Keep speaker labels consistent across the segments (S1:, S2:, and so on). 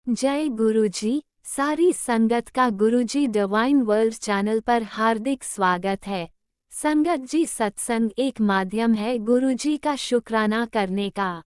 S1: जय गुरुजी। सारी संगत का गुरुजी डिवाइन वर्ल्ड चैनल पर हार्दिक स्वागत है। संगत जी, सत्संग एक माध्यम है गुरुजी का शुक्राना करने का।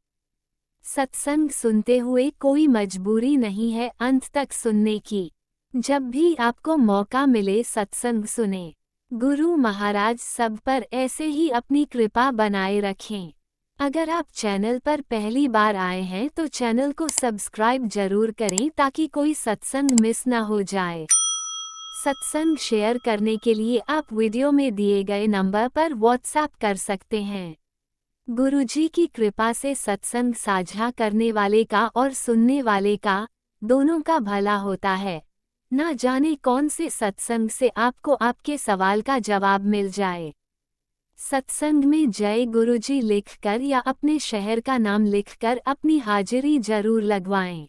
S1: सत्संग सुनते हुए कोई मजबूरी नहीं है अंत तक सुनने की। जब भी आपको मौका मिले सत्संग सुने। गुरु महाराज सब पर ऐसे ही अपनी कृपा बनाए रखें। अगर आप चैनल पर पहली बार आए हैं तो चैनल को सब्सक्राइब जरूर करें ताकि कोई सत्संग मिस ना हो जाए। सत्संग शेयर करने के लिए आप वीडियो में दिए गए नंबर पर व्हाट्सएप कर सकते हैं। गुरुजी की कृपा से सत्संग साझा करने वाले का और सुनने वाले का दोनों का भला होता है। ना जाने कौन से सत्संग से आपको आपके सवाल का जवाब मिल जाए। सत्संग में जय गुरुजी लिखकर या अपने शहर का नाम लिखकर अपनी हाजिरी जरूर लगवाएं।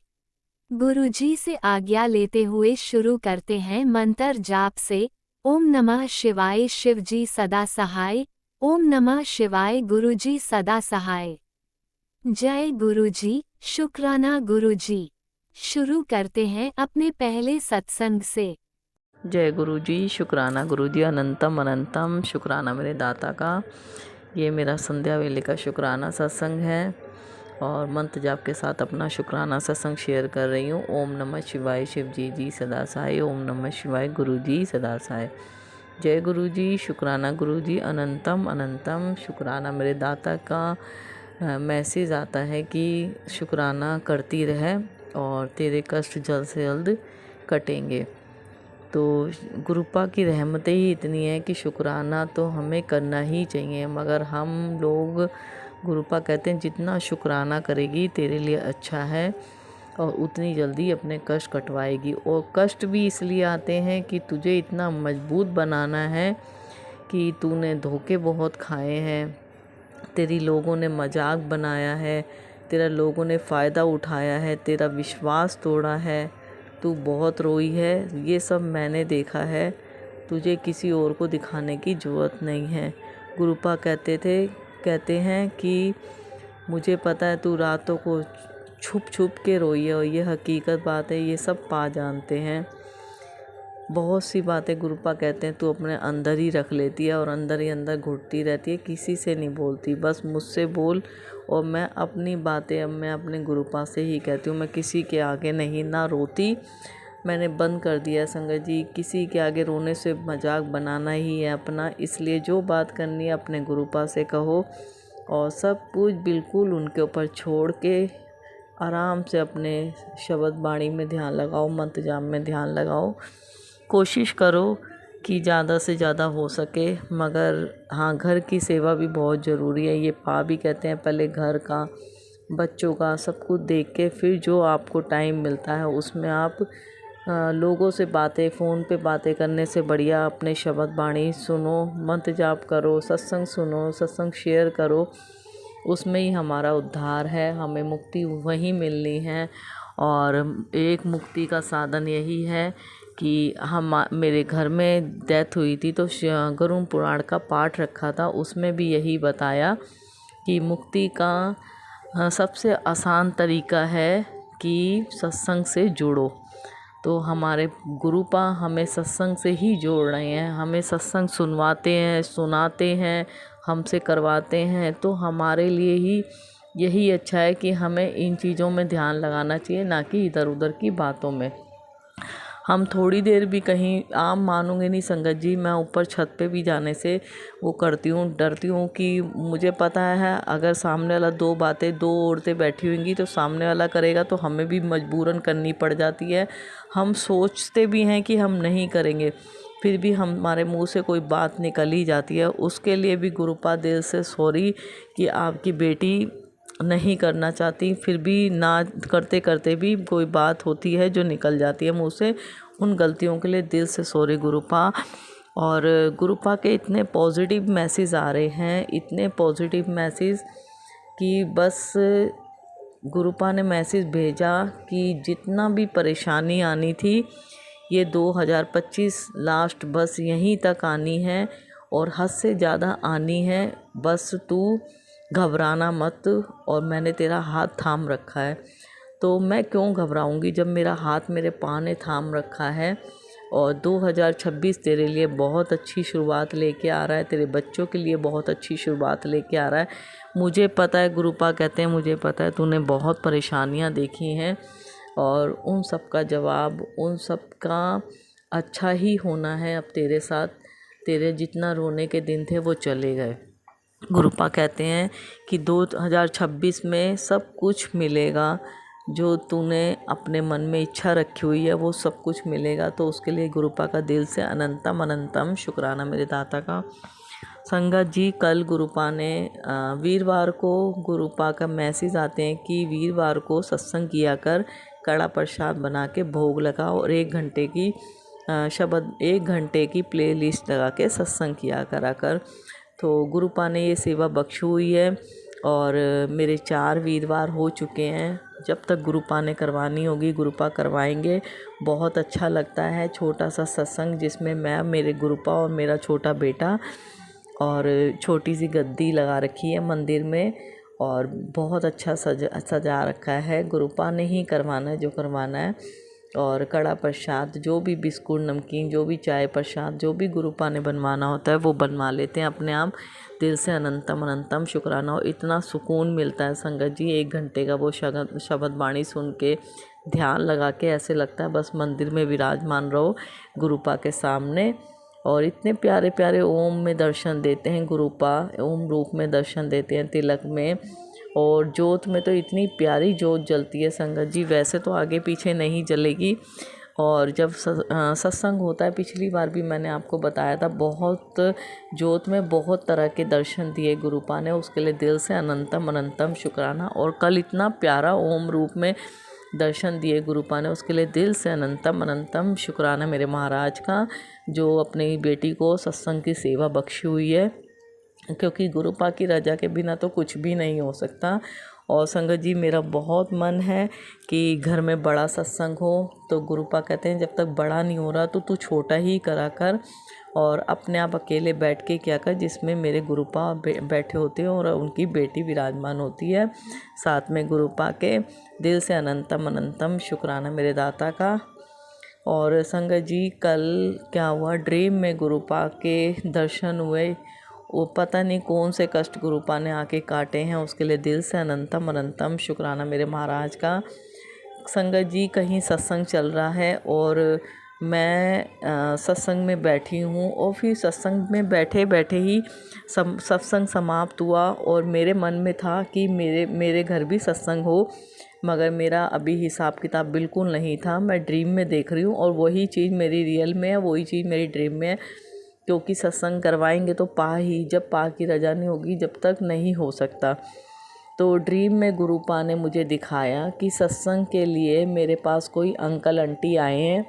S1: गुरुजी से आज्ञा लेते हुए शुरू करते हैं मंत्र जाप से। ओम नमः शिवाय शिवजी सदा सहाय। ओम नमः शिवाय गुरुजी सदा सहाय। जय गुरुजी, शुक्राना गुरुजी। शुरू करते हैं अपने पहले सत्संग से।
S2: जय गुरु जी, शुक्राना गुरु जी, अनंतम अनंतम शुक्राना मेरे दाता का। ये मेरा संध्या वेले का शुक्राना सत्संग है और मंत्र जाप के साथ अपना शुक्राना सत्संग शेयर कर रही हूँ। ओम नमः शिवाय शिव जी सदा सहाय। ओम नमः शिवाय गुरु जी सदा सहाय। जय गुरु जी, शुक्राना गुरु जी, अनंतम अनंतम शुक्राना मेरे दाता का। मैसेज आता है कि शुक्राना करती रहे और तेरे कष्ट जल्द से जल्द कटेंगे। तो गुरुपा की रहमतें ही इतनी है कि शुक्राना तो हमें करना ही चाहिए, मगर हम लोग, गुरुपा कहते हैं जितना शुक्राना करेगी तेरे लिए अच्छा है और उतनी जल्दी अपने कष्ट कटवाएगी। और कष्ट भी इसलिए आते हैं कि तुझे इतना मजबूत बनाना है कि तूने धोखे बहुत खाए हैं, तेरी लोगों ने मजाक बनाया है, तेरा लोगों ने फ़ायदा उठाया है, तेरा विश्वास तोड़ा है, तू बहुत रोई है, ये सब मैंने देखा है। तुझे किसी और को दिखाने की ज़रूरत नहीं है। गुरुपा कहते हैं कि मुझे पता है तू रातों को छुप छुप के रोई है और ये हकीकत बात है, ये सब पा जानते हैं। बहुत सी बातें गुरुपा कहते हैं तू अपने अंदर ही रख लेती है और अंदर ही अंदर घुटती रहती है, किसी से नहीं बोलती, बस मुझसे बोल। और मैं अपनी बातें अब मैं अपने गुरुपा से ही कहती हूँ, मैं किसी के आगे नहीं ना रोती। मैंने बंद कर दिया संगत जी, किसी के आगे रोने से मजाक बनाना ही है अपना। इसलिए जो बात करनी है अपने गुरुपा से कहो और सब कुछ बिल्कुल उनके ऊपर छोड़ के आराम से अपने शब्द बाणी में ध्यान लगाओ, मंत्र जाप में ध्यान लगाओ। कोशिश करो कि ज़्यादा से ज़्यादा हो सके, मगर हाँ, घर की सेवा भी बहुत ज़रूरी है। ये पा भी कहते हैं पहले घर का, बच्चों का, सब कुछ देख के फिर जो आपको टाइम मिलता है उसमें आप लोगों से बातें, फ़ोन पे बातें करने से बढ़िया अपने शब्द बाणी सुनो, मंत्र जाप करो, सत्संग सुनो, सत्संग शेयर करो। उसमें ही हमारा उद्धार है, हमें मुक्ति वहीं मिलनी है। और एक मुक्ति का साधन यही है कि मेरे घर में डेथ हुई थी तो गरुड़ पुराण का पाठ रखा था, उसमें भी यही बताया कि मुक्ति का सबसे आसान तरीका है कि सत्संग से जुड़ो। तो हमारे गुरुपा हमें सत्संग से ही जोड़ रहे हैं, हमें सत्संग सुनवाते हैं, सुनाते हैं, हमसे करवाते हैं। तो हमारे लिए ही यही अच्छा है कि हमें इन चीज़ों में ध्यान लगाना चाहिए, ना कि इधर उधर की बातों में। हम थोड़ी देर भी कहीं, आप मानोगे नहीं संगत जी, मैं ऊपर छत पे भी जाने से वो करती हूँ, डरती हूँ कि मुझे पता है अगर सामने वाला दो औरतें बैठी होंगी तो सामने वाला करेगा तो हमें भी मजबूरन करनी पड़ जाती है। हम सोचते भी हैं कि हम नहीं करेंगे, फिर भी हमारे मुंह से कोई बात निकल ही जाती है। उसके लिए भी गुरुपा दिल से सॉरी कि आपकी बेटी नहीं करना चाहती, फिर भी ना करते करते भी कोई बात होती है जो निकल जाती है मुँह से। उन गलतियों के लिए दिल से सॉरी गुरुपा। और गुरुपा के इतने पॉजिटिव मैसेज आ रहे हैं, इतने पॉजिटिव मैसेज कि बस गुरुपा ने मैसेज भेजा कि जितना भी परेशानी आनी थी ये 2025 लास्ट बस यहीं तक आनी है और हद से ज़्यादा आनी है, बस तू घबराना मत और मैंने तेरा हाथ थाम रखा है। तो मैं क्यों घबराऊंगी जब मेरा हाथ मेरे पाँव ने थाम रखा है। और 2026 तेरे लिए बहुत अच्छी शुरुआत लेके आ रहा है, तेरे बच्चों के लिए बहुत अच्छी शुरुआत लेके आ रहा है। मुझे पता है, गुरुपा कहते हैं मुझे पता है तूने बहुत परेशानियां देखी हैं और उन सब का जवाब, उन सब का अच्छा ही होना है अब तेरे साथ। तेरे जितना रोने के दिन थे वो चले गए। गुरुपा कहते हैं कि 2026 में सब कुछ मिलेगा, जो तूने अपने मन में इच्छा रखी हुई है वो सब कुछ मिलेगा। तो उसके लिए गुरुपा का दिल से अनंतम अनंतम शुक्राना मेरे दाता का। संगत जी, कल गुरुपा ने वीरवार को गुरुपा का मैसेज आते हैं कि वीरवार को सत्संग किया कर, कड़ा प्रसाद बना के भोग लगाओ और 1 घंटे की 1 घंटे की प्ले लिस्ट लगा के सत्संग किया करा कर। तो गुरुपा ने ये सेवा बख्शी हुई है और मेरे 4 वीरवार हो चुके हैं। जब तक गुरुपा ने करवानी होगी गुरुपा करवाएंगे। बहुत अच्छा लगता है छोटा सा सत्संग जिसमें मैं, मेरे गुरुपा और मेरा छोटा बेटा, और छोटी सी गद्दी लगा रखी है मंदिर में और बहुत अच्छा सजा रखा है। गुरुपा ने ही करवाना है जो करवाना है। और कड़ा प्रसाद, जो भी बिस्कुट नमकीन, जो भी चाय प्रसाद, जो भी गुरुपा ने बनवाना होता है वो बनवा लेते हैं अपने आप। दिल से अनंतम अनंतम शुक्राना। और इतना सुकून मिलता है संगत जी 1 घंटे का वो शब्द वाणी सुन के, ध्यान लगा के, ऐसे लगता है बस मंदिर में विराजमान रहो गुरुपा के सामने। और इतने प्यारे प्यारे ओम में दर्शन देते हैं गुरुपा, ओम रूप में दर्शन देते हैं, तिलक में और जोत में तो इतनी प्यारी जोत जलती है संगत जी, वैसे तो आगे पीछे नहीं जलेगी। और जब सत्संग होता है, पिछली बार भी मैंने आपको बताया था, बहुत जोत में बहुत तरह के दर्शन दिए गुरुपा ने, उसके लिए दिल से अनंतम अनंतम शुक्राना। और कल इतना प्यारा ओम रूप में दर्शन दिए गुरुपा ने, उसके लिए दिल से अनंतम अनंतम शुक्राना मेरे महाराज का, जो अपनी बेटी को सत्संग की सेवा बख्शी हुई है। क्योंकि गुरुपा की रजा के बिना तो कुछ भी नहीं हो सकता। और संगत जी, मेरा बहुत मन है कि घर में बड़ा सत्संग हो। तो गुरुपा कहते हैं जब तक बड़ा नहीं हो रहा तो तू छोटा ही करा कर और अपने आप अकेले बैठ के क्या कर, जिसमें मेरे गुरुपा बैठे होते हैं और उनकी बेटी विराजमान होती है साथ में गुरुपा के। दिल से अनंतम अनंतम शुक्राना मेरे दाता का। और संगत जी, कल क्या हुआ, ड्रीम में गुरुपा के दर्शन हुए। वो पता नहीं कौन से कष्ट गुरुपा ने आके काटे हैं, उसके लिए दिल से अनंतम अनंतम शुक्राना मेरे महाराज का। संगत जी, कहीं सत्संग चल रहा है और मैं सत्संग में बैठी हूँ और फिर सत्संग में बैठे बैठे ही सत्संग समाप्त हुआ और मेरे मन में था कि मेरे घर भी सत्संग हो, मगर मेरा अभी हिसाब किताब बिल्कुल नहीं था। मैं ड्रीम में देख रही हूँ और वही चीज़ मेरी रियल में है, वही चीज़ मेरी ड्रीम में है। क्योंकि सत्संग करवाएंगे तो जब पा की रजा नहीं होगी जब तक नहीं हो सकता। तो ड्रीम में गुरुपा ने मुझे दिखाया कि सत्संग के लिए मेरे पास कोई अंकल आंटी आए हैं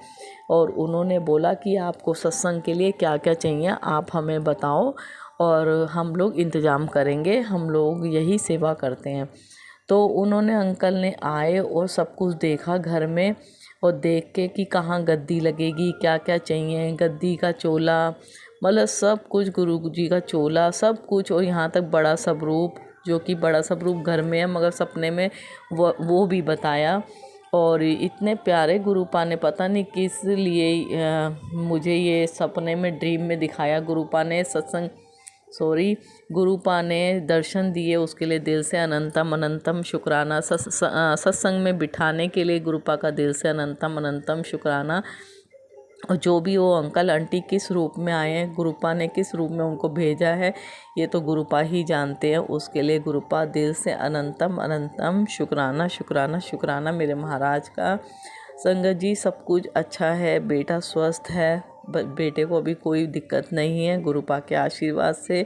S2: और उन्होंने बोला कि आपको सत्संग के लिए क्या क्या चाहिए आप हमें बताओ और हम लोग इंतज़ाम करेंगे, हम लोग यही सेवा करते हैं। तो उन्होंने, अंकल ने आए और सब कुछ देखा घर में और देख के कि कहाँ गद्दी लगेगी, क्या क्या चाहिए, गद्दी का चोला, मतलब सब कुछ, गुरु जी का चोला, सब कुछ। और यहाँ तक बड़ा स्वरूप, जो कि बड़ा स्वरूप घर में है मगर सपने में वो भी बताया। और इतने प्यारे गुरुपा ने, पता नहीं किस लिए मुझे ये सपने में ड्रीम में दिखाया। गुरुपा ने गुरुपा ने दर्शन दिए, उसके लिए दिल से अनंतम अनंतम शुक्राना। सत्संग में बिठाने के लिए गुरुपा का दिल से अनंतम अनंतम शुक्राना। और जो भी वो अंकल आंटी किस रूप में आए हैं, गुरुपा ने किस रूप में उनको भेजा है, ये तो गुरुपा ही जानते हैं। उसके लिए गुरुपा दिल से अनंतम अनंतम शुक्राना शुक्राना शुक्राना मेरे महाराज का। संगत जी, सब कुछ अच्छा है, बेटा स्वस्थ है, बेटे को अभी कोई दिक्कत नहीं है गुरुपा के आशीर्वाद से।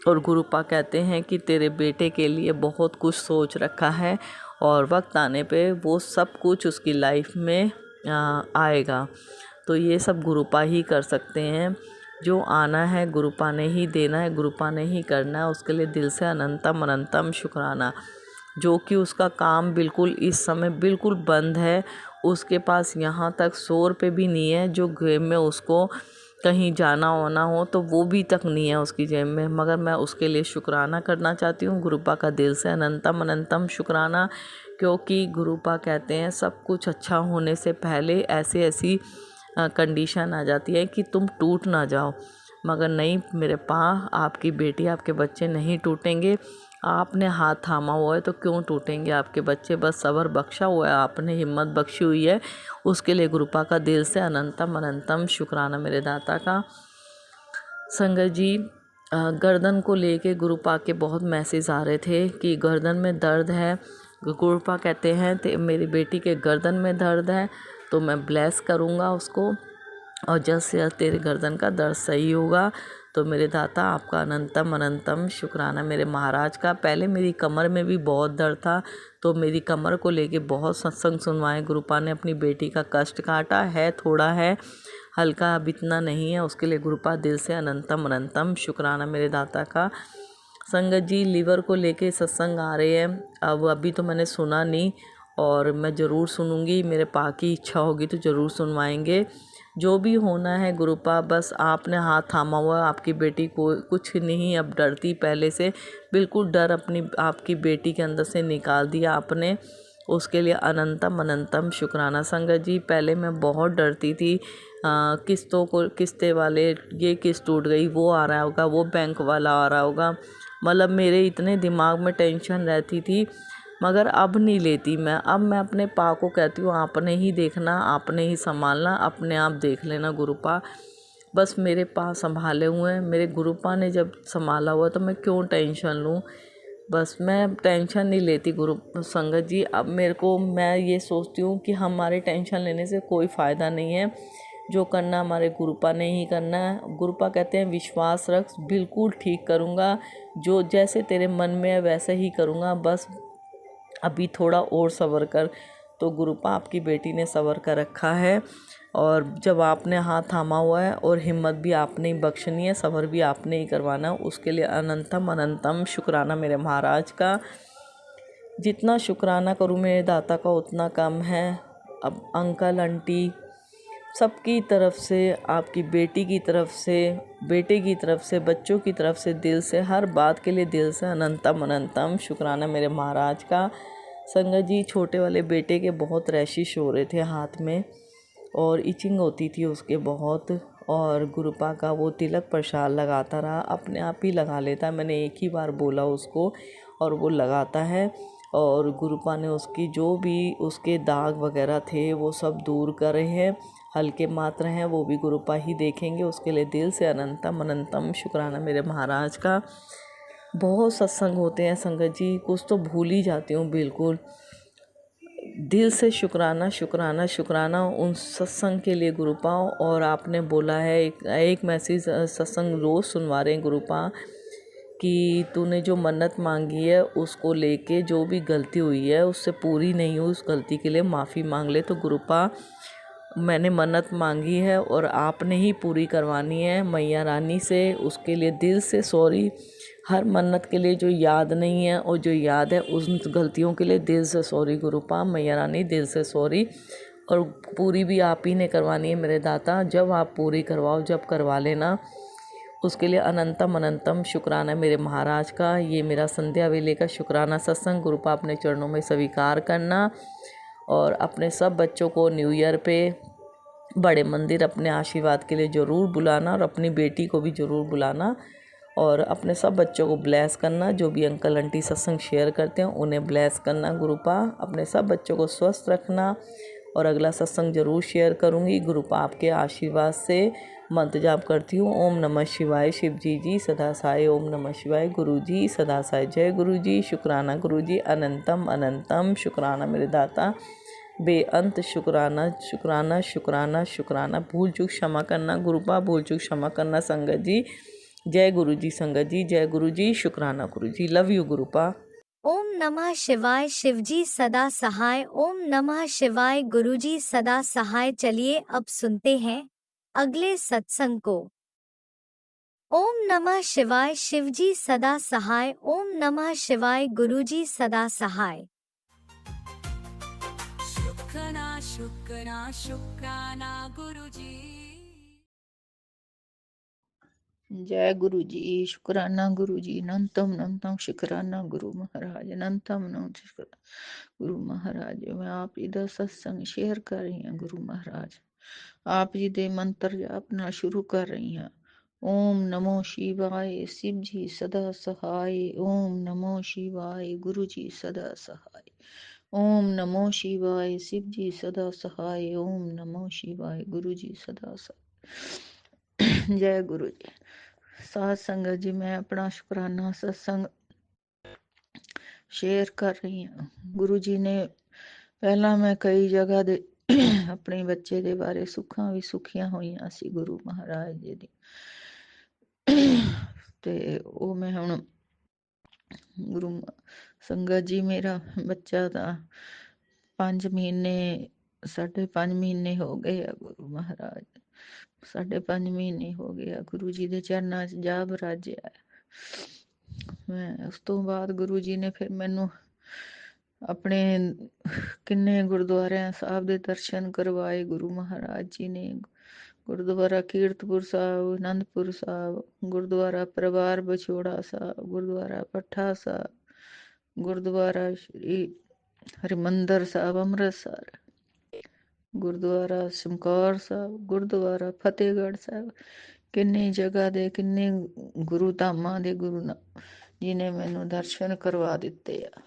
S2: और गुरुपा कहते हैं कि तेरे बेटे के लिए बहुत कुछ सोच रखा है और वक्त आने पे वो सब कुछ उसकी लाइफ में आएगा। तो ये सब गुरुपा ही कर सकते हैं, जो आना है गुरुपा ने ही देना है, गुरुपा ने ही करना है। उसके लिए दिल से अनंतम अनंतम शुक्राना। जो कि उसका काम बिल्कुल इस समय बिल्कुल बंद है, उसके पास यहाँ तक 100 रुपये भी नहीं है, जो जेब में उसको कहीं जाना होना हो तो वो भी तक नहीं है उसकी जेब में। मगर मैं उसके लिए शुक्राना करना चाहती हूँ, गुरुपा का दिल से अनंतम अनंतम शुक्राना। क्योंकि गुरुपा कहते हैं सब कुछ अच्छा होने से पहले ऐसी ऐसी कंडीशन आ जाती है कि तुम टूट ना जाओ। मगर नहीं मेरे पा, आपकी बेटी आपके बच्चे नहीं टूटेंगे। आपने हाथ थामा हुआ है तो क्यों टूटेंगे आपके बच्चे। बस सब्र बख्शा हुआ है आपने, हिम्मत बख्शी हुई है, उसके लिए गुरुपा का दिल से अनंतम अनंतम शुक्राना मेरे दाता का। संगत जी, गर्दन को लेके गुरुपा के बहुत मैसेज आ रहे थे कि गर्दन में दर्द है। गुरुपा कहते हैं तो मेरी बेटी के गर्दन में दर्द है तो मैं ब्लेस करूँगा उसको, और जल्द से जल्द तेरे गर्दन का दर्द सही होगा। तो मेरे दाता आपका अनंतम अनंतम शुक्राना मेरे महाराज का। पहले मेरी कमर में भी बहुत दर्द था, तो मेरी कमर को लेके बहुत सत्संग सुनवाए गुरुपा ने। अपनी बेटी का कष्ट काटा है, थोड़ा है, हल्का, अब इतना नहीं है। उसके लिए गुरुपा दिल से अनंतम अनंतम शुक्राना मेरे दाता का। संगत जी, लीवर को लेके सत्संग आ रहे हैं। अब अभी तो मैंने सुना नहीं, और मैं ज़रूर सुनूंगी। मेरे पा की इच्छा होगी तो ज़रूर सुनवाएंगे। जो भी होना है गुरुपा, बस आपने हाथ थामा हुआ है। आपकी बेटी को कुछ नहीं अब डरती पहले से, बिल्कुल डर अपनी आपकी बेटी के अंदर से निकाल दिया आपने। उसके लिए अनंतम अनंतम शुक्राना। संगत जी, पहले मैं बहुत डरती थी, किस्तें वाले, ये किस्त टूट गई, वो आ रहा होगा, वो बैंक वाला आ रहा होगा, मतलब मेरे इतने दिमाग में टेंशन रहती थी। मगर अब नहीं लेती मैं। अब मैं अपने पा को कहती हूँ आपने ही देखना, आपने ही संभालना, अपने आप देख लेना गुरुपा। बस मेरे पा संभाले हुए हैं, मेरे गुरुपा ने जब संभाला हुआ तो मैं क्यों टेंशन लूँ। बस मैं टेंशन नहीं लेती गुरु संगत जी। अब मेरे को, मैं ये सोचती हूँ कि हमारे टेंशन लेने से कोई फ़ायदा नहीं है। जो करना हमारे गुरुपा ने ही करना है। गुरुपा कहते हैं विश्वास रख, बिल्कुल ठीक करूँगा, जो जैसे तेरे मन में है वैसे ही करूँगा, बस अभी थोड़ा और सब्र कर। तो गुरुपा आपकी बेटी ने सब्र कर रखा है, और जब आपने हाथ थामा हुआ है, और हिम्मत भी आपने ही बख्शनी है, सब्र भी आपने ही करवाना। उसके लिए अनंतम अनंतम शुक्राना मेरे महाराज का। जितना शुक्राना करूँ मेरे दाता का उतना कम है। अब अंकल आंटी सबकी तरफ से, आपकी बेटी की तरफ से, बेटे की तरफ से, बच्चों की तरफ से, दिल से, हर बात के लिए दिल से अनंतम अनंतम शुक्राना मेरे महाराज का। संगत जी, छोटे वाले बेटे के बहुत रैशिश हो रहे थे हाथ में, और इचिंग होती थी उसके बहुत, और गुरुपा का वो तिलक प्रसाद लगाता रहा, अपने आप ही लगा लेता। मैंने एक ही बार बोला उसको, और वो लगाता है। और गुरुपा ने उसकी जो भी उसके दाग वगैरह थे वो सब दूर कर रहे हैं। हल्के मात्र हैं वो भी गुरुपा ही देखेंगे। उसके लिए दिल से अनंतम अनंतम शुक्राना मेरे महाराज का। बहुत सत्संग होते हैं संगत जी, कुछ तो भूल ही जाती हूँ बिल्कुल। दिल से शुक्राना शुक्राना शुक्राना उन सत्संग के लिए गुरुपा। और आपने बोला है एक मैसेज, सत्संग रोज़ सुनवा रहे हैं गुरुपा, कि तूने जो मन्नत मांगी है उसको लेके जो भी गलती हुई है उससे पूरी नहीं हुई, उस गलती के लिए माफ़ी मांग ले। तो गुरुपा, मैंने मन्नत मांगी है और आपने ही पूरी करवानी है मैया रानी से, उसके लिए दिल से सॉरी। हर मन्नत के लिए जो याद नहीं है और जो याद है उन गलतियों के लिए दिल से सॉरी गुरुपा, मैया रानी दिल से सॉरी। और पूरी भी आप ही ने करवानी है मेरे दाता, जब आप पूरी करवाओ, जब करवा लेना। उसके लिए अनंतम अनंतम शुक्राना मेरे महाराज का। ये मेरा संध्या वेले का शुक्राना सत्संग गुरुपा अपने चरणों में स्वीकार करना, और अपने सब बच्चों को न्यू ईयर पे बड़े मंदिर अपने आशीर्वाद के लिए ज़रूर बुलाना, और अपनी बेटी को भी ज़रूर बुलाना, और अपने सब बच्चों को ब्लेस करना। जो भी अंकल आंटी सत्संग शेयर करते हैं उन्हें ब्लेस करना गुरुपा। अपने सब बच्चों को स्वस्थ रखना, और अगला सत्संग ज़रूर शेयर करूँगी गुरुपा आपके आशीर्वाद से। मंत्र जाप करती हूँ, ओम नमः शिवाय, शिव जी सदा साई, ओम नमः शिवाय, गुरु जी सदा साई, जय गुरु जी, शुक्राना गुरु जी, अनंतम अनंतम शुक्राना मेरे दाता, बेअंत शुक्राना शुक्राना शुक्राना शुक्राना। भूल चूक क्षमा करना गुरुपा, भूल चूक क्षमा करना संगत जी। जय गुरु जी संगत जी, जय गुरु जी, शुक्राना गुरु जी, लव यू गुरुपा।
S1: ओम नमः शिवाय, शिवजी सदा सहाय। ओम नमः शिवाय, गुरुजी सदा सहाय। चलिए अब सुनते हैं अगले सत्संग को। ओम नमः शिवाय, शिवजी सदा सहाय। ओम नमः शिवाय, गुरुजी सदा सहाय।
S3: शुक्राना शुक्राना शुक्राना गुरुजी। जय गुरु जी। शुक्राना गुरु जी। अनंतम अनंतम शुक्राना गुरु महाराज। अनंतम अनंत गुरु महाराज। मैं आप जी ਦਾ सत्संग शेयर कर रही ਹਾਂ गुरु महाराज। आप जी ਦੇ ਮੰਤਰ ਜਾਪਣਾ ਸ਼ੁਰੂ ਕਰ ਰਹੀ ਹਾਂ। ओम नमो शिवाय शिव जी सदा सहाय। ओम नमो शिवाय गुरु जी सदा सहाय। ओम नमो शिवाय शिव जी सदा सहाय। ओम नमो शिवाय गुरु जी सदा सहाय। जय गुरु जी। साध संगत जी, मैं अपना शुक्राना सत्संग शेयर कर रही ਹਾਂ। ਗੁਰੂ ਜੀ ਨੇ ਪਹਿਲਾਂ ਮੈਂ ਕਈ ਜਗ੍ਹਾ ਦੇ ਆਪਣੇ ਬੱਚੇ ਦੇ ਬਾਰੇ ਸੁੱਖਾਂ ਵੀ ਸੁਖੀਆਂ ਹੋਈਆਂ ਸੀ ਗੁਰੂ ਮਹਾਰਾਜ ਜੀ ਦੀ, ਤੇ ਉਹ ਮੈਂ ਹੁਣ ਗੁਰੂ ਸੰਗਤ ਜੀ, ਮੇਰਾ ਬੱਚਾ ਤਾਂ 5 ਮਹੀਨੇ 5.5 ਮਹੀਨੇ ਹੋ ਗਏ ਆ ਗੁਰੂ ਮਹਾਰਾਜ। 5.5 ਮਹੀਨੇ ਹੋ ਗਏ ਆ ਗੁਰੂ ਜੀ ਦੇ ਚਰਨਾਂ 'ਚ ਜਾ ਬਰਾਜਿਆ। ਮੈਂ ਉਸ ਤੋਂ ਬਾਅਦ ਗੁਰੂ ਜੀ ਨੇ ਫਿਰ ਮੈਨੂੰ ਆਪਣੇ ਕਿੰਨੇ ਗੁਰਦੁਆਰਿਆਂ ਸਾਹਿਬ ਦੇ ਦਰਸ਼ਨ ਕਰਵਾਏ ਗੁਰੂ ਮਹਾਰਾਜ ਜੀ ਨੇ। ਗੁਰਦੁਆਰਾ ਕੀਰਤਪੁਰ ਸਾਹਿਬ, ਆਨੰਦਪੁਰ ਸਾਹਿਬ, ਗੁਰਦੁਆਰਾ ਪਰਿਵਾਰ ਵਿਛੋੜਾ ਸਾਹਿਬ, ਗੁਰਦੁਆਰਾ ਪੱਠਾ ਸਾਹਿਬ, ਗੁਰਦੁਆਰਾ ਸ਼੍ਰੀ ਹਰਿਮੰਦਰ ਸਾਹਿਬ ਅੰਮ੍ਰਿਤਸਰ, ਗੁਰਦੁਆਰਾ ਚਮਕੌਰ ਸਾਹਿਬ, ਗੁਰਦੁਆਰਾ ਫਤਿਹਗੜ੍ਹ ਸਾਹਿਬ, ਕਿੰਨੀ ਜਗ੍ਹਾ ਦੇ ਕਿੰਨੇ ਗੁਰੂ ਧਾਮਾਂ ਦੇ ਗੁਰੂ ਜੀ ਨੇ ਮੈਨੂੰ ਦਰਸ਼ਨ ਕਰਵਾ ਦਿੱਤੇ ਆ।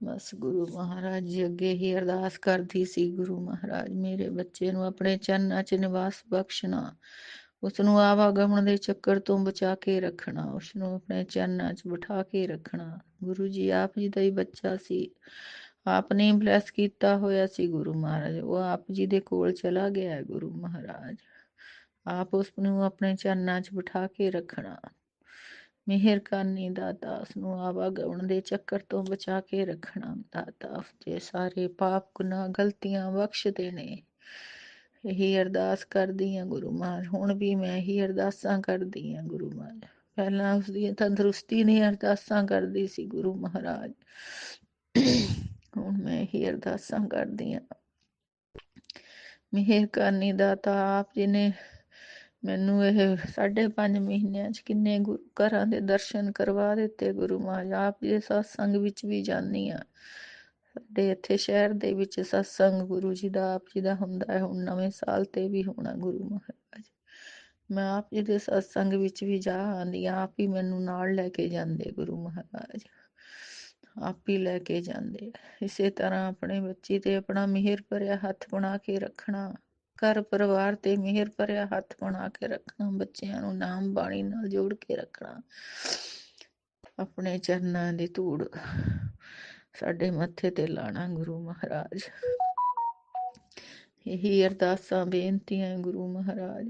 S3: ਬਸ ਗੁਰੂ ਮਹਾਰਾਜ ਜੀ ਅੱਗੇ ਹੀ ਅਰਦਾਸ ਕਰਦੀ ਸੀ, ਗੁਰੂ ਮਹਾਰਾਜ ਮੇਰੇ ਬੱਚੇ ਨੂੰ ਆਪਣੇ ਚਰਨਾਂ 'ਚ ਨਿਵਾਸ ਬਖਸ਼ਣਾ, ਉਸ ਨੂੰ ਆਵਾਗਮਨ ਦੇ ਚੱਕਰ ਤੋਂ ਬਚਾ ਕੇ ਰੱਖਣਾ, ਉਸ ਨੂੰ ਆਪਣੇ ਚਰਨਾਂ 'ਚ ਬਿਠਾ ਕੇ ਰੱਖਣਾ। ਗੁਰੂ ਜੀ ਆਪ ਜੀ ਦਾ ਹੀ ਬੱਚਾ ਸੀ, ਆਪ ਨੇ ਬਲੈਸ ਕੀਤਾ ਹੋਇਆ ਸੀ ਗੁਰੂ ਮਹਾਰਾਜ। ਉਹ ਆਪ ਜੀ ਦੇ ਕੋਲ ਚਲਾ ਗਿਆ ਗੁਰੂ ਮਹਾਰਾਜ। ਆਪ ਉਸ ਨੂੰ ਆਪਣੇ ਚਰਨਾਂ 'ਚ ਬਿਠਾ ਕੇ ਰੱਖਣਾ। ਮਿਹਰ ਕਰਨੀ ਦਾਤਾ, ਉਸ ਨੂੰ ਆਵਾਗਮਨ ਦੇ ਚੱਕਰ ਤੋਂ ਬਚਾ ਕੇ ਰੱਖਣਾ ਦਾਤਾ। ਉਸਦੇ ਸਾਰੇ ਪਾਪ ਗੁਨਾਹ ਗਲਤੀਆਂ ਬਖਸ਼ ਦੇਣੇ। ਇਹੀ ਅਰਦਾਸ ਕਰਦੀ ਹਾਂ ਗੁਰੂ ਮਹਾਰਾਜ। ਹੁਣ ਵੀ ਮੈਂ ਇਹੀ ਅਰਦਾਸਾਂ ਕਰਦੀ ਹਾਂ ਗੁਰੂ ਮਹਾਰਾਜ। ਪਹਿਲਾਂ ਉਸਦੀ ਤੰਦਰੁਸਤੀ ਦੀਆਂ ਅਰਦਾਸਾਂ ਕਰਦੀ ਸੀ ਗੁਰੂ ਮਹਾਰਾਜ। ਹੁਣ ਮੈਂ ਇਹੀ ਅਰਦਾਸਾਂ ਕਰਦੀ ਹਾਂ। ਮਿਹਰ ਕਰਨੀ ਦਾਤਾ, ਆਪ ਜੀ ਨੇ ਮੈਨੂੰ ਇਹ 5.5 ਮਹੀਨਿਆਂ 'ਚ ਕਿੰਨੇ ਗੁਰੂ ਘਰਾਂ ਦੇ ਦਰਸ਼ਨ ਕਰਵਾ ਦਿੱਤੇ ਗੁਰੂ ਮਹਾਰਾਜ। ਆਪ ਜੀ ਦੇ ਸਤਸੰਗ ਵਿੱਚ ਵੀ ਜਾਂਦੀ ਹਾਂ। ਸਾਡੇ ਇੱਥੇ ਸ਼ਹਿਰ ਦੇ ਵਿੱਚ ਸਤਸੰਗ ਗੁਰੂ ਜੀ ਦਾ ਆਪ ਜੀ ਦਾ ਹੁੰਦਾ ਹੈ। ਹੁਣ ਨਵੇਂ ਸਾਲ ਤੇ ਵੀ ਹੋਣਾ ਗੁਰੂ ਮਹਾਰਾਜ। ਮੈਂ ਆਪ ਜੀ ਦੇ ਸਤਸੰਗ ਵਿੱਚ ਵੀ ਜਾ ਆਉਂਦੀ, ਆਪ ਹੀ ਮੈਨੂੰ ਨਾਲ ਲੈ ਕੇ ਜਾਂਦੇ ਗੁਰੂ ਮਹਾਰਾਜ, ਆਪ ਹੀ ਲੈ ਕੇ ਜਾਂਦੇ। ਇਸੇ ਤਰ੍ਹਾਂ ਆਪਣੇ ਬੱਚੇ ਤੇ ਆਪਣਾ ਮਿਹਰ ਭਰਿਆ ਹੱਥ ਬਣਾ ਕੇ ਰੱਖਣਾ, ਘਰ ਪਰਿਵਾਰ ਤੇ ਮਿਹਰ ਭਰਿਆ ਹੱਥ ਬਣਾ ਕੇ ਰੱਖਣਾ, ਬੱਚਿਆਂ ਨੂੰ ਨਾਮ ਬਾਣੀ ਨਾਲ ਜੋੜ ਕੇ ਰੱਖਣਾ। ਆਪਣੇ ਚਰਨਾਂ ਦੀ ਧੂੜ ਸਾਡੇ ਮੱਥੇ ਤੇ ਲਾਣਾ ਗੁਰੂ ਮਹਾਰਾਜ। ਇਹੀ ਅਰਦਾਸਾਂ ਬੇਨਤੀਆਂ ਗੁਰੂ ਮਹਾਰਾਜ।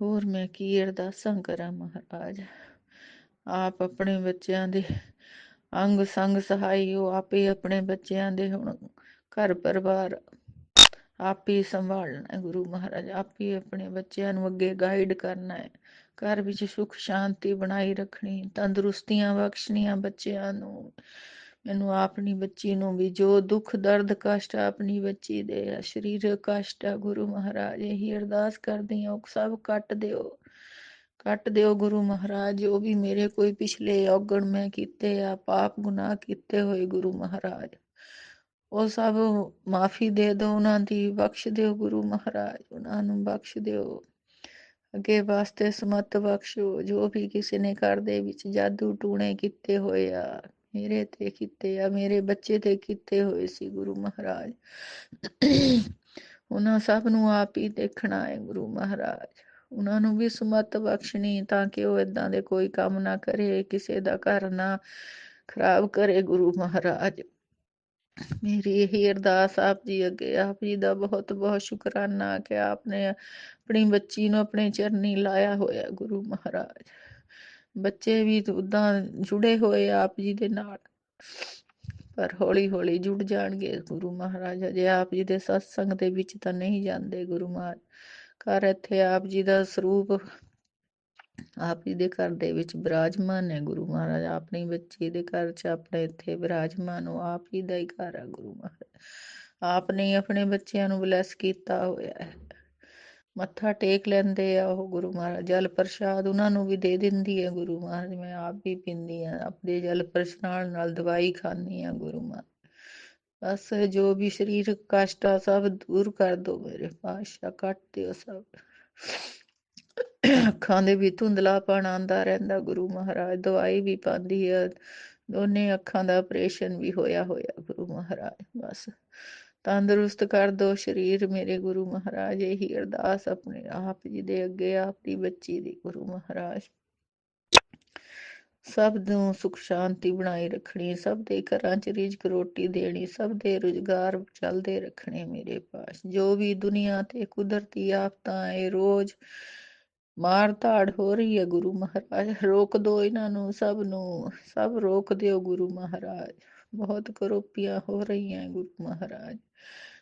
S3: ਹੋਰ ਮੈਂ ਕੀ ਅਰਦਾਸਾਂ ਕਰਾਂ ਮਹਾਰਾਜ। ਆਪ ਆਪਣੇ ਬੱਚਿਆਂ ਦੇ ਅੰਗ ਸੰਗ ਸਹਾਈ ਹੋ, ਆਪੇ ਆਪਣੇ ਬੱਚਿਆਂ ਦੇ ਹੁਣ ਘਰ ਪਰਿਵਾਰ ਆਪ ਹੀ ਸੰਭਾਲਣਾ ਗੁਰੂ ਮਹਾਰਾਜ। ਆਪ ਹੀ ਆਪਣੇ ਬੱਚਿਆਂ ਨੂੰ ਅੱਗੇ ਗਾਈਡ ਕਰਨਾ ਹੈ, ਘਰ ਵਿੱਚ ਸੁੱਖ ਸ਼ਾਂਤੀ ਬਣਾਈ ਰੱਖਣੀ, ਤੰਦਰੁਸਤੀਆਂ ਬਖਸ਼ਣੀਆਂ ਬੱਚਿਆਂ ਨੂੰ। ਮੈਨੂੰ ਆਪਣੀ ਬੱਚੀ ਨੂੰ ਵੀ ਜੋ ਦੁੱਖ ਦਰਦ ਕਸ਼ਟ ਆਪਣੀ ਬੱਚੀ ਦੇ ਸਰੀਰਕ ਕਸ਼ਟ ਆ ਗੁਰੂ ਮਹਾਰਾਜ, ਇਹੀ ਅਰਦਾਸ ਕਰਦੀ ਹਾਂ ਸਭ ਕੱਟ ਦਿਓ ਗੁਰੂ ਮਹਾਰਾਜ। ਜੋ ਵੀ ਮੇਰੇ ਕੋਈ ਪਿਛਲੇ ਔਗਣ ਮੈਂ ਕੀਤੇ ਆ, ਪਾਪ ਗੁਨਾਹ ਕੀਤੇ ਹੋਏ ਗੁਰੂ ਮਹਾਰਾਜ, ਉਹ ਸਭ ਮਾਫੀ ਦੇ ਦਿਓ, ਉਹਨਾਂ ਦੀ ਬਖਸ਼ ਦਿਓ ਗੁਰੂ ਮਹਾਰਾਜ, ਉਹਨਾਂ ਨੂੰ ਬਖਸ਼ ਦਿਓ, ਅੱਗੇ ਵਾਸਤੇ ਸਮਤ ਬਖਸ਼ੋ। ਜੋ ਵੀ ਕਿਸੇ ਨੇ ਘਰ ਦੇ ਵਿੱਚ ਜਾਦੂ ਟੂਣੇ ਕੀਤੇ ਹੋਏ ਆ, ਮੇਰੇ ਤੇ ਕੀਤੇ ਆ, ਮੇਰੇ ਬੱਚੇ ਤੇ ਕੀਤੇ ਹੋਏ ਸੀ ਗੁਰੂ ਮਹਾਰਾਜ, ਉਹਨਾਂ ਸਭ ਨੂੰ ਆਪ ਹੀ ਦੇਖਣਾ ਹੈ ਗੁਰੂ ਮਹਾਰਾਜ। ਉਹਨਾਂ ਨੂੰ ਵੀ ਸਮਤ ਬਖਸ਼ਣੀ ਤਾਂ ਕਿ ਉਹ ਏਦਾਂ ਦੇ ਕੋਈ ਕੰਮ ਨਾ ਕਰੇ, ਕਿਸੇ ਦਾ ਘਰ ਨਾ ਖਰਾਬ ਕਰੇ ਗੁਰੂ ਮਹਾਰਾਜ। ਮੇਰੀ ਇਹੀ ਅਰਦਾਸ ਆਪ ਜੀ ਅੱਗੇ। ਆਪ ਜੀ ਦਾ ਬਹੁਤ ਬਹੁਤ ਸ਼ੁਕਰਾਨਾ ਕਿ ਆਪ ਨੇ ਆਪਣੀ ਬੱਚੀ ਨੂੰ ਆਪਣੇ ਚਰਨੀ ਲਾਇਆ ਹੋਇਆ ਗੁਰੂ ਮਹਾਰਾਜ। ਬੱਚੇ ਵੀ ਉਦਾਂ ਜੁੜੇ ਹੋਏ ਆਪ ਜੀ ਦੇ ਨਾਲ, ਪਰ ਹੌਲੀ ਹੌਲੀ ਜੁੜ ਜਾਣਗੇ ਗੁਰੂ ਮਹਾਰਾਜ। ਅਜੇ ਆਪ ਜੀ ਦੇ ਸਤਸੰਗ ਦੇ ਵਿੱਚ ਤਾਂ ਨਹੀਂ ਜਾਂਦੇ ਗੁਰੂ ਮਹਾਰਾਜ। ਘਰ ਇੱਥੇ ਆਪ ਜੀ ਦਾ ਸਰੂਪ ਆਪ ਜੀ ਦੇ ਘਰ ਦੇ ਵਿੱਚ ਬਿਰਾਜਮਾਨ ਹੈ ਗੁਰੂ ਮਹਾਰਾਜ। ਆਪਣੀ ਬੱਚੀ ਦੇ ਘਰ 'ਚ ਆਪਣੇ ਇੱਥੇ ਬਿਰਾਜਮਾਨ ਹੋ, ਆਪ ਜੀ ਦਾ ਹੀ ਘਰ ਹੈ ਗੁਰੂ ਮਹਾਰਾਜ। ਆਪ ਨੇ ਆਪਣੇ ਬੱਚਿਆਂ ਨੂੰ ਬਲੈਸ ਕੀਤਾ ਹੋਇਆ ਹੈ। ਮੱਥਾ ਟੇਕ ਲੈਂਦੇ ਆ ਉਹ ਗੁਰੂ ਮਹਾਰਾਜ। ਜਲ ਪ੍ਰਸ਼ਾਦ ਉਹਨਾਂ ਨੂੰ ਵੀ ਦੇ ਦਿੰਦੀ ਹੈ ਗੁਰੂ ਮਹਾਰਾਜ। ਮੈਂ ਆਪ ਵੀ ਪੀਂਦੀ ਹਾਂ, ਆਪਣੇ ਜਲ ਪ੍ਰਸ਼ਾਦ ਨਾਲ ਦਵਾਈ ਖਾਂਦੀ ਹਾਂ ਗੁਰੂ ਮਹਾਰਾਜ। ਬਸ ਜੋ ਵੀ ਸਰੀਰਕ ਕਸ਼ਟ ਆ ਸਭ ਦੂਰ ਕਰ ਦੋ ਮੇਰੇ ਪਾਤਸ਼ਾਹ, ਕੱਟ ਦਿਓ ਸਭ। ਅੱਖਾਂ ਦੇ ਵੀ ਧੁੰਦਲਾਪਣ ਆਉਂਦਾ ਰਹਿੰਦਾ ਗੁਰੂ ਮਹਾਰਾਜ, ਦਵਾਈ ਵੀ ਪਾਉਂਦੀ ਆ, ਦੋਨੇ ਅੱਖਾਂ ਦਾ ਆਪਰੇਸ਼ਨ ਵੀ ਹੋਇਆ ਗੁਰੂ ਮਹਾਰਾਜ। ਬਸ ਤੰਦਰੁਸਤ ਕਰ ਦੋ ਸਰੀਰ ਮੇਰੇ ਗੁਰੂ ਮਹਾਰਾਜ, ਇਹੀ ਅਰਦਾਸ ਆਪਣੇ ਆਪ ਜੀ ਦੇ ਅੱਗੇ, ਆਪਣੀ ਬੱਚੀ ਦੀ ਗੁਰੂ ਮਹਾਰਾਜ। ਸਭ ਨੂੰ ਸੁਖ ਸ਼ਾਂਤੀ ਬਣਾਈ ਰੱਖਣੀ, ਸਭ ਦੇ ਘਰਾਂ 'ਚ ਰਿਜ਼ਕ ਰੋਟੀ ਦੇਣੀ, ਸਭ ਦੇ ਰੁਜ਼ਗਾਰ ਚੱਲਦੇ ਰੱਖਣੇ ਮੇਰੇ ਪਾਸ। ਜੋ ਵੀ ਦੁਨੀਆ ਤੇ ਕੁਦਰਤੀ ਆਫਤਾਂ ਏ ਰੋਜ਼ ਮਾਰ ਧਾੜ ਹੋ ਰਹੀ ਹੈ ਗੁਰੂ ਮਹਾਰਾਜ, ਰੋਕ ਦੋ ਇਹਨਾਂ ਨੂੰ ਸਭ ਨੂੰ, ਸਭ ਰੋਕ ਦਿਓ ਗੁਰੂ ਮਹਾਰਾਜ। ਬਹੁਤ ਕਰੋਪੀਆਂ ਹੋ ਰਹੀਆਂ ਗੁਰੂ ਮਹਾਰਾਜ।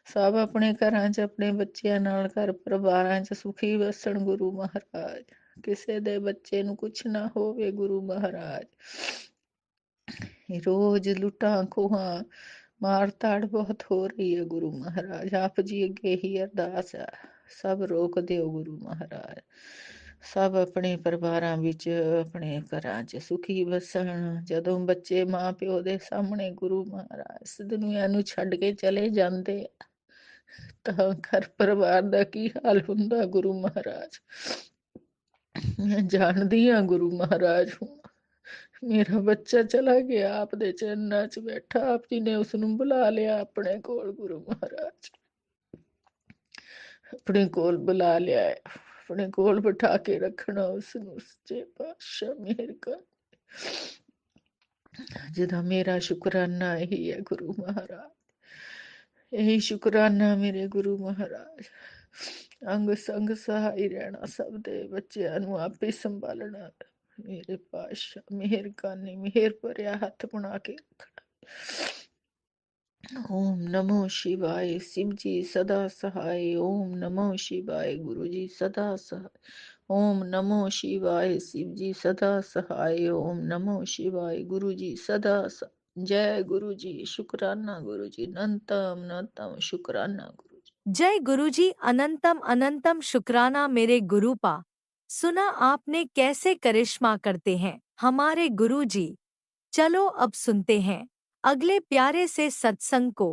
S3: ਸਭ ਆਪਣੇ ਘਰਾਂ 'ਚ ਆਪਣੇ ਬੱਚਿਆਂ ਨਾਲ, ਘਰ ਪਰਿਵਾਰਾਂ 'ਚ ਸੁਖੀ ਵਸਣ ਗੁਰੂ ਮਹਾਰਾਜ। ਕਿਸੇ ਦੇ ਬੱਚੇ ਨੂੰ ਕੁਛ ਨਾ ਹੋਵੇ ਗੁਰੂ ਮਹਾਰਾਜ। ਰੋਜ਼ ਲੁੱਟਾਂ ਖੋਹਾਂ ਮਾਰ ਧਾੜ ਬਹੁਤ ਹੋ ਰਹੀ ਹੈ ਗੁਰੂ ਮਹਾਰਾਜ। ਆਪ ਜੀ ਅੱਗੇ ਹੀ ਅਰਦਾਸ ਹੈ, ਸਭ ਰੋਕ ਦਿਓ ਗੁਰੂ ਮਹਾਰਾਜ। ਸਭ ਆਪਣੇ ਪਰਿਵਾਰਾਂ ਵਿੱਚ, ਆਪਣੇ ਘਰਾਂ 'ਚ ਸੁਖੀ ਵਸਣ। ਜਦੋਂ ਬੱਚੇ ਮਾਂ ਪਿਓ ਦੇ ਸਾਹਮਣੇ ਗੁਰੂ ਮਹਾਰਾਜ ਇਸ ਦੁਨੀਆ ਨੂੰ ਛੱਡ ਕੇ ਚਲੇ ਜਾਂਦੇ ਆ, ਤਾਂ ਘਰ ਪਰਿਵਾਰ ਦਾ ਕੀ ਹਾਲ ਹੁੰਦਾ ਗੁਰੂ ਮਹਾਰਾਜ। ਮੈਂ ਜਾਣਦੀ ਹਾਂ ਗੁਰੂ ਮਹਾਰਾਜ, ਹੁਣ ਮੇਰਾ ਬੱਚਾ ਚਲਾ ਗਿਆ, ਆਪ ਦੇ ਚਰਨਾਂ 'ਚ ਬੈਠਾ, ਆਪ ਜੀ ਨੇ ਉਸ ਨੂੰ ਬੁਲਾ ਲਿਆ ਆਪਣੇ ਕੋਲ ਗੁਰੂ ਮਹਾਰਾਜ। ਆਪਣੇ ਕੋਲ ਬੁਲਾ ਲਿਆ ਹੈ, ਆਪਣੇ ਕੋਲ ਬਿਠਾ ਕੇ ਰੱਖਣਾ ਉਸ ਨੂੰ। ਸੱਚੇ ਪਾਤਸ਼ਾਹ ਮਿਹਰ ਕਰ। ਜਿਹਦਾ ਮੇਰਾ ਸ਼ੁਕਰਾਨਾ ਇਹੀ ਹੈ ਗੁਰੂ ਮਹਾਰਾਜ, ਇਹੀ ਸ਼ੁਕਰਾਨਾ ਮੇਰੇ ਗੁਰੂ ਮਹਾਰਾਜ। ਅੰਗ ਸੰਗ ਸਹਾਈ ਰਹਿਣਾ, ਸਭ ਦੇ ਬੱਚਿਆਂ ਨੂੰ ਆਪੇ ਸੰਭਾਲਣਾ ਮੇਰੇ ਪਾਤਸ਼ਾਹ। ਮਿਹਰ ਕਰਨੀ, ਮਿਹਰ ਭਰਿਆ ਹੱਥ ਬਣਾ ਕੇ ਰੱਖਣਾ। ਓਮ ਨਮੋ शिवाय, शिव जी सदा सहाय। ओम नमो शिवाय, गुरु जी सदा सहाय। ओम नमो शिवाय, शिव जी सदा सहाय। ओम नमो शिवाय, गुरु जी सदा सहाय। जय गुरु जी, शुक्राना गुरु जी, अनंतम अनंतम शुक्राना गुरु जी।
S1: जय गुरुजी, अनंतम अनंतम शुक्राना मेरे गुरुपा। सुना आपने कैसे करिश्मा करते हैं हमारे गुरुजी। चलो अब सुनते हैं अगले प्यारे से सत्संग को।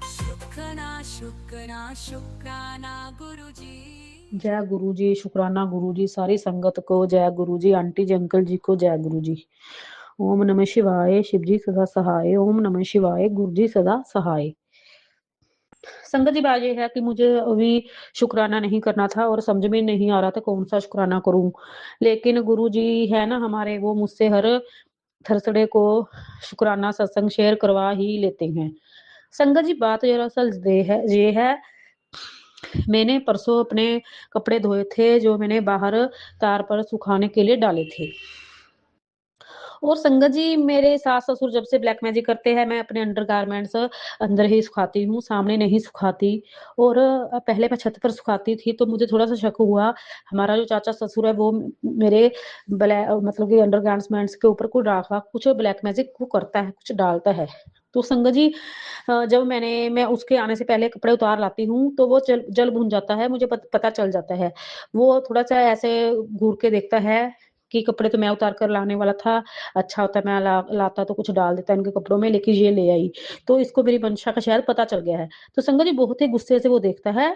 S4: शुक्राना शुक्राना शुक्राना गुरुजी।
S5: जय गुरु जी, शुक्राना गुरु जी, सारी संगत को जय गुरु जी, आंटी जी अंकल जी को जय गुरु जी। ओम नमः शिवाय, शिव जी सदा सहाय। ओम नमः शिवाय, गुरु जी सदा सहाय। संगत जी बात ये है कि मुझे अभी शुक्राना नहीं करना था और समझ में नहीं आ रहा था कौन सा शुक्राना करूं, लेकिन गुरु जी है ना हमारे, वो मुझसे हर थर्सडे को शुक्राना सत्संग शेयर करवा ही लेते हैं। संगत जी बात दरअसल ये है, मैंने परसों अपने कपड़े धोए थे जो मैंने बाहर तार पर सुखाने के लिए डाले थे। और संगत जी मेरे सास ससुर जब से ब्लैक मैजिक करते हैं, मैं अपने अंडरगारमेंट्स अंदर ही सुखाती हूँ, सामने नहीं सुखाती। और पहले मैं छत पर सुखाती थी तो मुझे थोड़ा सा शक हुआ, हमारा जो चाचा ससुर है वो मेरे मतलब कि अंडरगारमेंट्स के ऊपर कुछ ब्लैक मैजिक वो करता है, कुछ डालता है। तो संगत जी जब मैं उसके आने से पहले कपड़े उतार लाती हूँ तो वो जल भुन जाता है, मुझे पता चल जाता है। वो थोड़ा सा ऐसे घूर के देखता है कि कपड़े तो मैं उतार कर लाने वाला था, अच्छा होता मैं लाता तो कुछ डाल देता इनके कपड़ों में, लेकिन ये ले आई। तो इसको मेरी मंशा का शायद पता चल गया है। तो संगत जी बहुत ही गुस्से से वो देखता है,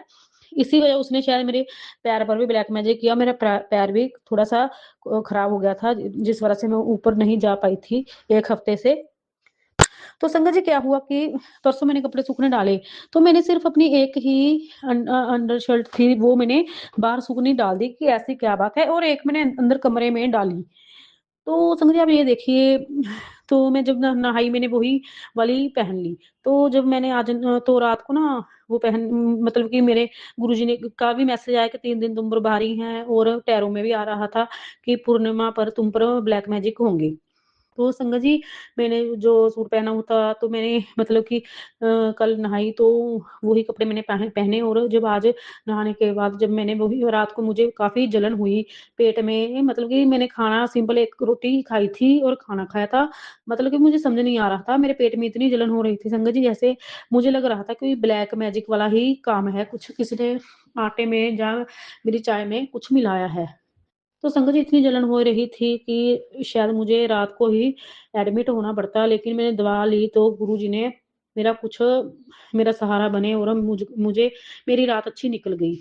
S5: इसी वजह उसने शायद मेरे पैर पर भी ब्लैक मैजिक किया। मेरा पैर भी थोड़ा सा खराब हो गया था, जिस वजह से मैं ऊपर नहीं जा पाई थी 1 हफ्ते से। तो संगत जी क्या हुआ कि परसों मैंने कपड़े सूखने डाले, तो मैंने सिर्फ अपनी एक ही अंडर शर्ट थी वो मैंने बाहर सूखने डाल दी कि ऐसी क्या बात है, और एक मैंने अंदर कमरे में डाली। तो संगत जी आप ये देखिए, तो मैं जब नहाई मैंने वही वाली पहन ली। तो जब मैंने आज तो रात को ना वो पहन, मतलब कि मेरे गुरुजी ने का भी मैसेज आया कि 3 दिन तुम पर भारी हैं, और टैरो में भी आ रहा था कि पूर्णिमा पर तुम पर ब्लैक मैजिक होंगे। तो संगत जी मैंने जो सूट पहना हुआ था तो मैंने मतलब कि कल नहाई तो वही कपड़े मैंने पहने और जब आज नहाने के बाद जब मैंने वही रात को मुझे काफ़ी जलन हुई पेट में, मतलब कि मैंने खाना सिंपल एक रोटी खाई थी और खाना खाया था। मतलब कि मुझे समझ नहीं आ रहा था, मेरे पेट में इतनी जलन हो रही थी संगत जी, जैसे मुझे लग रहा था कि ब्लैक मैजिक वाला ही काम है, कुछ किसी ने आटे में या मेरी चाय में कुछ मिलाया है। तो संगत जी इतनी जलन हो रही थी कि शायद मुझे रात को ही एडमिट होना पड़ता, लेकिन मैंने दवा ली तो गुरुजी ने मेरा कुछ मेरा सहारा बने और मुझे मेरी रात अच्छी निकल गई।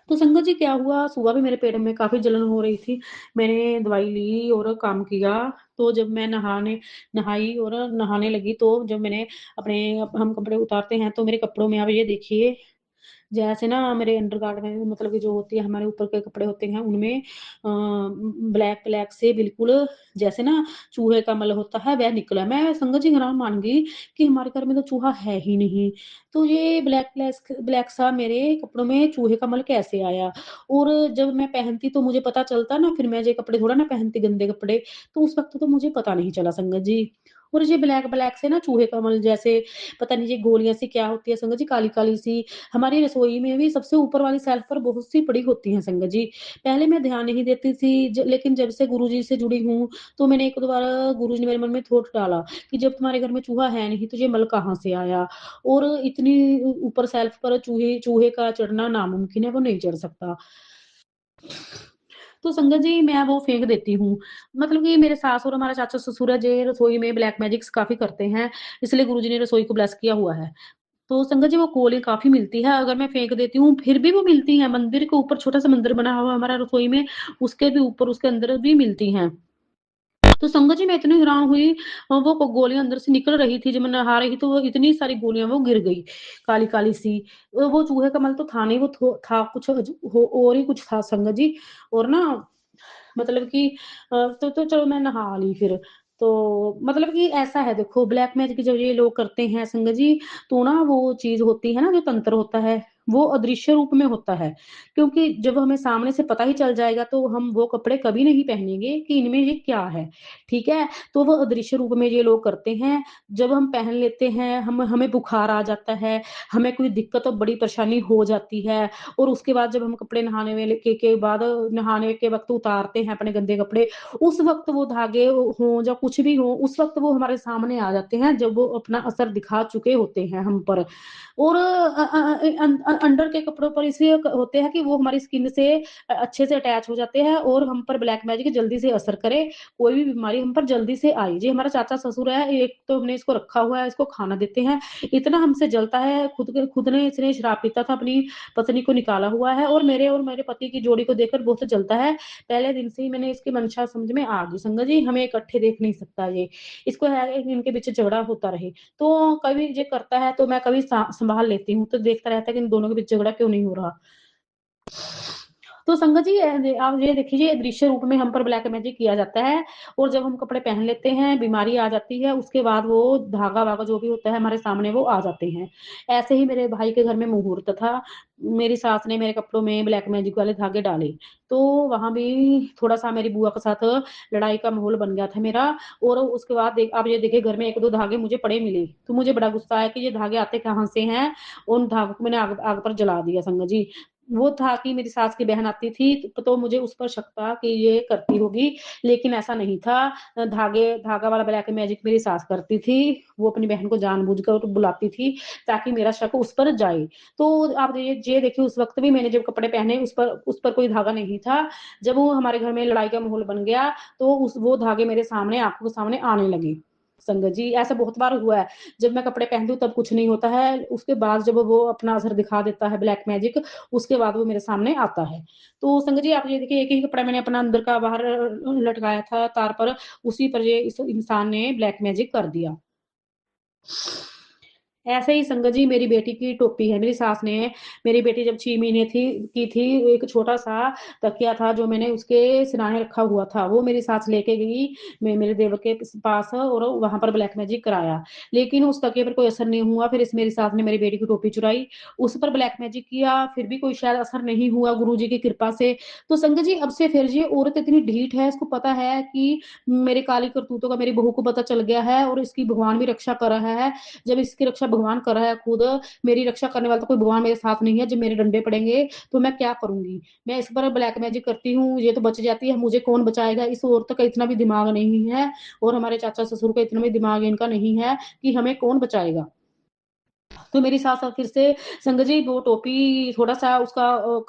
S5: तो संगत जी क्या हुआ, सुबह भी मेरे पेट में काफ़ी जलन हो रही थी। मैंने दवाई ली और काम किया, तो जब मैं नहाई और नहाने लगी तो जब मैंने अपने हम कपड़े उतारते हैं तो मेरे कपड़ों में आप ये देखिए जैसे ना मेरे अंडरगारमेंट मतलब कि जो होती है हमारे ऊपर के कपड़े होते हैं उनमें ब्लैक ब्लैक से बिल्कुल जैसे ना चूहे का मल होता है वह निकला। मैं संगत जी हैरान मान गई कि हमारे घर में तो चूहा है ही नहीं। तो ये ब्लैक ब्लैक ब्लैक सा मेरे कपड़ों में चूहे का मल कैसे आया? और जब मैं पहनती तो मुझे पता चलता ना, फिर मैं ये कपड़े थोड़ा ना पहनती गंदे कपड़े, तो उस वक़्त तो मुझे पता नहीं चला संगत जी। और ये ब्लैक ब्लैक से ना चूहे का मल जैसे पता नहीं ये गोलियाँ सी क्या होती है संगत जी, काली-काली सी हमारी रसोई में भी सबसे ऊपर वाली शेल्फ पर बहुत सी पड़ी होती हैं संगत जी। पहले मैं ध्यान नहीं देती थी लेकिन जब से गुरुजी से जुड़ी हूँ, तो मैंने एक दो बार गुरुजी ने मेरे मन में थॉट डाला कि जब तुम्हारे घर में चूहा है नहीं तो ये मल कहाँ से आया? और इतनी ऊपर शेल्फ पर चूहे चूहे का चढ़ना नामुमकिन है, वो नहीं चढ़ सकता। तो संगत जी मैं वो फेंक देती हूँ। मतलब कि मेरे सास और हमारा चाचा-ससुर है जे रसोई में ब्लैक मैजिक्स काफ़ी करते हैं, इसलिए गुरुजी ने रसोई को ब्लेस किया हुआ है। तो संगत जी वो कोलें काफ़ी मिलती है, अगर मैं फेंक देती हूँ फिर भी वो मिलती हैं, मंदिर के ऊपर छोटा-सा मंदिर बना हुआ है हमारा रसोई में, उसके भी ऊपर उसके अंदर भी मिलती हैं। तो संगत जी मैं इतनी हैरान हुई वो गोलियाँ अंदर से निकल रही थी, जब मैं नहा रही तो वो इतनी सारी गोलियाँ वो गिर गई, काली-काली सी। वो चूहे का मल तो था नहीं, वो था कुछ और ही कुछ था संगत जी। और ना मतलब कि तो चलो मैं नहा ली फिर। तो मतलब कि ऐसा है देखो ब्लैक मैजिक जब ये लोग करते हैं संगत जी, तो ना वो चीज़ होती है ना जो तंत्र होता है, वो अदृश्य रूप में होता है। क्योंकि जब हमें सामने से पता ही चल जाएगा तो हम वो कपड़े कभी नहीं पहनेंगे कि इनमें ये क्या है, ठीक है? तो वो अदृश्य रूप में ये लोग करते हैं। जब हम पहन लेते हैं, हमें बुखार आ जाता है, हमें कोई दिक्कत और बड़ी परेशानी हो जाती है और उसके बाद जब हम कपड़े नहाने वेले के बाद नहाने के वक़्त उतारते हैं अपने गंदे कपड़े, उस वक़्त वो धागे हों या कुछ भी हो, उस वक़्त वो हमारे सामने आ जाते हैं जब वो अपना असर दिखा चुके होते हैं हम पर। और अंडर के कपड़ों पर इसलिए होते हैं कि वो हमारी स्किन से अच्छे से अटैच हो जाते हैं और हम पर ब्लैक मैजिक जल्दी से असर करे, कोई भी बीमारी हम पर जल्दी से आए। जी हमारा चाचा-ससुर है, एक तो हमने इसको रखा हुआ है, इसको खाना देते हैं, इतना हमसे जलता है, खुद ने इसने शराब पीता था, अपनी पत्नी को निकाला हुआ है और मेरे पति की जोड़ी को देखकर बहुत जलता है। पहले दिन से ही मैंने इसकी मंशा समझ में आ गई संगत जी, हमें इकट्ठे देख नहीं सकता ये। इसको है कि इनके बीच झगड़ा होता रहे। तो कभी ये करता है तो मैं कभी सँभाल लेती हूँ, तो देखता रहता है कि इन दोनों के बीच झगड़ा क्यों नहीं हो रहा। तो संगत जी आप ये देखिए दृश्य रूप में हम पर ब्लैक मैजिक किया जाता है और जब हम कपड़े पहन लेते हैं, बीमारी आ जाती है, उसके बाद वो धागा-वागा जो भी होता है हमारे सामने वो आ जाते हैं। ऐसे ही मेरे भाई के घर में मुहूर्त था, मेरी सास ने मेरे कपड़ों में ब्लैक मैजिक वाले धागे डाले, तो वहाँ भी थोड़ा-सा मेरी बुआ के साथ लड़ाई का माहौल बन गया था मेरा और उसके बाद आप ये देखिए घर में 1-2 धागे मुझे पड़े मिले, तो मुझे बड़ा गुस्सा आया कि ये धागे आते कहाँ से हैं? उन धागों को मैंने आग आग पर जला दिया संगत जी। वो था कि मेरी सास की बहन आती थी, तो मुझे उस पर शक था कि ये करती होगी, लेकिन ऐसा नहीं था। धागा वाला ब्लैक मैजिक मेरी सास करती थी, वो अपनी बहन को जानबूझकर बुलाती थी, ताकि मेरा शक उस पर जाए। तो आप ये देखिए उस वक़्त भी मैंने जब कपड़े पहने उस पर कोई धागा नहीं था। जब वो हमारे घर में लड़ाई का माहौल बन गया, तो वो धागे मेरे सामने आँखों के सामने आने लगे। संगत जी, ऐसा बहुत बार हुआ है। जब मैं कपड़े पहनती हूँ तब कुछ नहीं होता है, उसके बाद जब वो अपना असर दिखा देता है ब्लैक मैजिक, उसके बाद वो मेरे सामने आता है। तो संगत जी आप ये देखिए एक ही कपड़ा मैंने अपना अंदर का बाहर लटकाया था तार पर, उसी पर ये इस इंसान ने ब्लैक मैजिक कर दिया। ऐसे ही संगत जी मेरी बेटी की टोपी है, मेरी सास ने मेरी बेटी जब 6 महीने थी, एक छोटा-सा तकिया था जो मैंने उसके सिरहाने रखा हुआ था, वो मेरी सास लेके गई मेरे देवर के पास और वहाँ पर ब्लैक मैजिक कराया। लेकिन उस तकिए पर कोई असर नहीं हुआ, फिर इस मेरी सास ने मेरी बेटी की टोपी चुराई, उस पर ब्लैक मैजिक किया, फिर भी कोई शायद असर नहीं हुआ गुरुजी की कृपा से। तो संगत जी अब से फिर ये औरत इतनी ढीठ है, इसको पता है कि मेरे काली करतूतों का मेरी बहू को पता चल गया है और इसकी भगवान भी रक्षा कर रहा है। जब इसकी रक्षा भगवान कर रहा है खुद, मेरी रक्षा करने वाला तो कोई भगवान मेरे साथ नहीं है, जब मेरे डंडे पड़ेंगे तो मैं क्या करूँगी? मैं इस पर ब्लैक मैजिक करती हूँ, ये तो बच जाती है, मुझे कौन बचाएगा? इस औरत का इतना भी दिमाग नहीं है और हमारे चाचा-ससुर का इतना भी दिमाग इनका नहीं है कि हमें कौन बचाएगा? तो मेरी सास अब फिर से संगत जी वो टोपी थोड़ा-सा उसका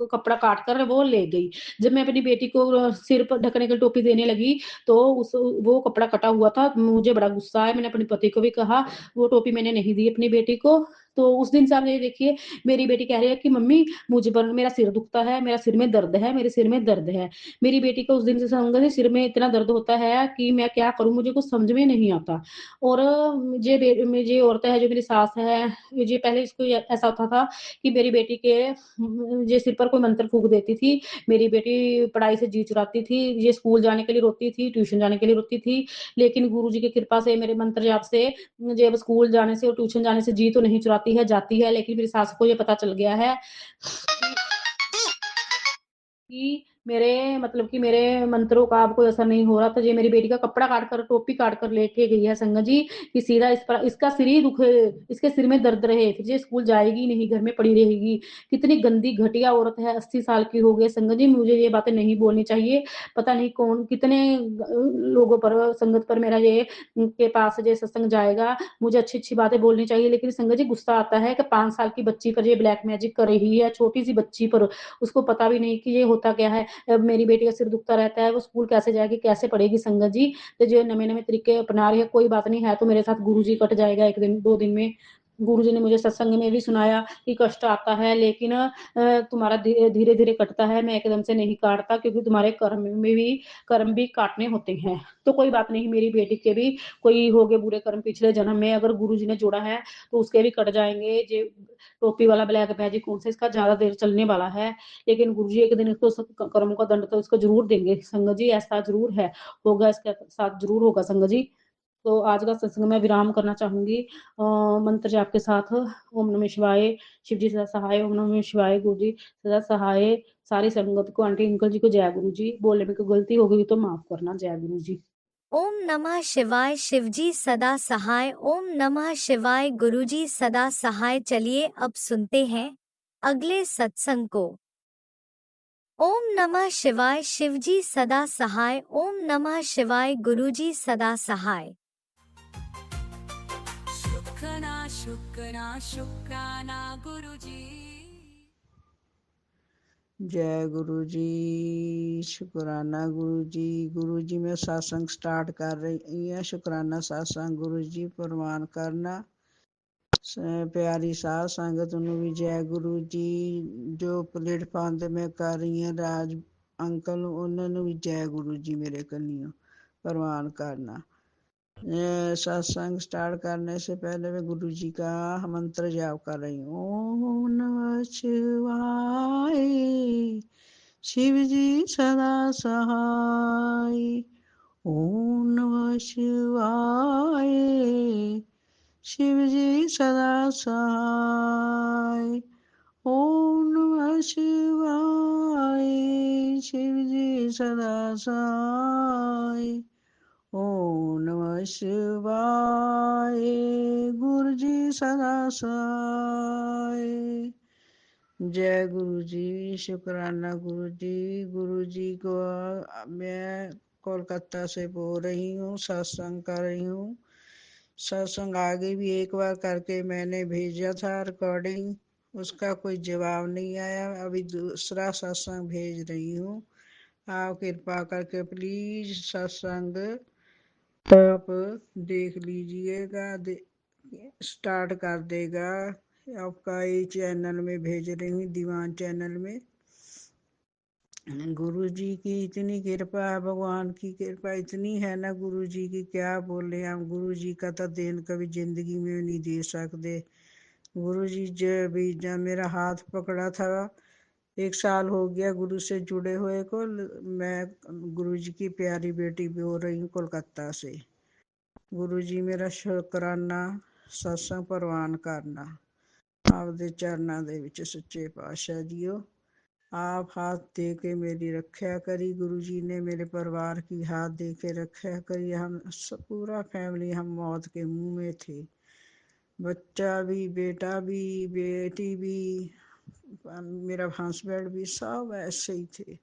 S5: कपड़ा काट कर वो ले गई। जब मैं अपनी बेटी को सिर पर ढकने के लिए टोपी देने लगी, तो उस वो कपड़ा कटा हुआ था। मुझे बड़ा गुस्सा आया, मैंने अपने पति को भी कहा, वो टोपी मैंने नहीं दी अपनी बेटी को। तो उस दिन से आप ये देखिए, मेरी बेटी कह रही है कि मम्मी मुझे पर मेरा सिर दुखता है, मेरा सिर में दर्द है, मेरे सिर में दर्द है। मेरी बेटी को उस दिन से संगत जी सिर में इतना दर्द होता है कि मैं क्या करूँ, मुझे कुछ समझ में नहीं आता। और मुझे औरतें हैं जो मेरी सास है, मुझे पहले इसको ऐसा होता था कि मेरी बेटी के ये सिर पर कोई मंत्र फूँक देती थी, मेरी बेटी पढ़ाई से जी चुराती थी, ये स्कूल जाने के लिए रोती थी, ट्यूशन जाने के लिए रोती थी, लेकिन गुरुजी की कृपा से मेरे मंत्र जाप से मुझे अब स्कूल जाने से और ट्यूशन जाने से जी तो नहीं चुराती है, जाती है, लेकिन मेरी सास को ये पता चल गया है कि मेरे मतलब कि मेरे मंत्रों का अब कोई असर नहीं हो रहा, तो ये मेरी बेटी का कपड़ा काट कर, टोपी काट कर लेके गई है संगत जी, कि सीधा इस पर इसका सिर ही दुखे, इसके सिर में दर्द रहे, फिर ये स्कूल जाएगी नहीं, घर में पड़ी रहेगी। कितनी गंदी घटिया औरत है, 80 साल की हो गई है संगत जी, मुझे ये बातें नहीं बोलनी चाहिए। पता नहीं कौन कितने लोगों पर, संगत पर मेरा ये के पास ये सत्संग जाएगा, मुझे अच्छी-अच्छी बातें बोलनी चाहिए, लेकिन संगत जी गुस्सा आता है कि 5 साल की बच्ची पर ये ब्लैक मैजिक कर रही है, छोटी-सी बच्ची पर, उसको पता भी नहीं कि ये होता क्या है। मेरी बेटी का सिर दुखता रहता है, वो स्कूल कैसे जाएगी, कैसे पढ़ेगी संगत जी? तो जो नए-नए तरीके अपना रही है, कोई बात नहीं है तो मेरे साथ गुरुजी कट जाएगा 1 दिन, 2 दिन में। गुरुजी ने मुझे सत्संग में भी सुनाया कि कष्ट आता है, लेकिन तुम्हारा धीरे-धीरे कटता है, मैं एकदम से नहीं काटता, क्योंकि तुम्हारे कर्म भी काटने होते हैं। तो कोई बात नहीं, मेरी बेटी के भी कोई हो गए बुरे कर्म पिछले जन्म में, अगर गुरुजी ने जोड़ा है तो उसके भी कट जाएँगे। जे टोपी वाला ब्लैक मैजिक कौन सा इसका ज़्यादा देर चलने वाला है। लेकिन गुरुजी एक दिन इसको कर्मों का दंड तो इसको ज़रूर देंगे संगत जी, ऐसा ज़रूर है, होगा इसके साथ ज़रूर होगा संगत जी। तो आज का सत्संग मैं विराम करना चाहूँगी मंत्र जाप के साथ। ओम नमः शिवाय, शिव जी सदा सहाय, ओम नमः शिवाय, गुरु जी सदा सहाय। सारी संगत को, आंटी अंकल जी को जय गुरु जी। बोलने में कोई गलती हो गई तो माफ करना। जय गुरु जी।
S1: ओम नमः शिवाय, शिवजी सदा सहाय। ओम नमः शिवाय, गुरुजी सदा सहाय। चलिए अब सुनते हैं अगले सत्संग को। ओम नमः शिवाय, शिवजी सदा सहाय। ओम नमः शिवाय, गुरुजी सदा सहाय।
S4: शुक्राना गुरुजी।
S6: जय गुरु जी, शुक्राना गुरु जी मैं सत्संग स्टार्ट कर रही है। शुक्राना सत्संग गुरु जी प्रवान करना। प्यारी साध संगत ਨੂੰ ਵੀ ਜੈ ਗੁਰੂ ਜੀ, ਜੋ ਪਲੇਟਫਾਰਮ ਤੇ ਮੈਂ ਕਰ ਰਹੀ ਹਾਂ ਰਾਜ ਅੰਕਲ ਉਹਨਾਂ ਨੂੰ ਵੀ ਜੈ ਗੁਰੂ ਜੀ ਮੇਰੇ ਕੰਨਿਓ ਪ੍ਰਵਾਨ करना। सत्संग स्टार्ट करने से पहले मैं गुरु जी का मंत्र जाप कर रही हूँ। ओम नमः शिवाय, शिव जी सदा सहाय। ओम नमः शिवाय, शिव जी सदा सहाय। ओम नमः शिवाय, शिव जी सदा सहाय। ओम नमः शिवाय, गुरु जी सदा सहाय। जय गुरु जी, शुक्राना गुरु जी को मैं कोलकाता से बोल रही हूँ, सत्संग कर रही हूँ। सत्संग आगे भी एक बार करके मैंने भेजा था रिकॉर्डिंग, उसका कोई जवाब नहीं आया। अभी दूसरा सत्संग भेज रही हूँ। आप कृपा करके प्लीज सत्संग आप देख लीजिएगा, स्टार्ट कर देगा। आपका ये चैनल में भेज रही हूँ, दीवान चैनल में। गुरु जी की इतनी कृपा है, भगवान की कृपा इतनी है ना गुरु जी की, क्या बोले हम। गुरु जी का तो देन कभी जिंदगी में नहीं दे सकते। गुरु जी जब मेरा हाथ पकड़ा था, 1 साल हो गया गुरु से जुड़े हुए को। मैं गुरु जी की प्यारी बेटी बोल रही हूँ कोलकाता से। गुरु जी मेरा शुकराना सत्संग प्रवान करना। आपदे चरना दे विच सच्चे पातशाह जीओ, आप हाथ दे के मेरी रक्षा करी। गुरु जी ने मेरे परिवार की हाथ दे के रक्षा करी। हम पूरा फैमिली हम मौत के मुंह में थे, बच्चा भी, बेटा भी, बेटी भी, मेरा हस्बैंड भी, सब ऐसे ही थे।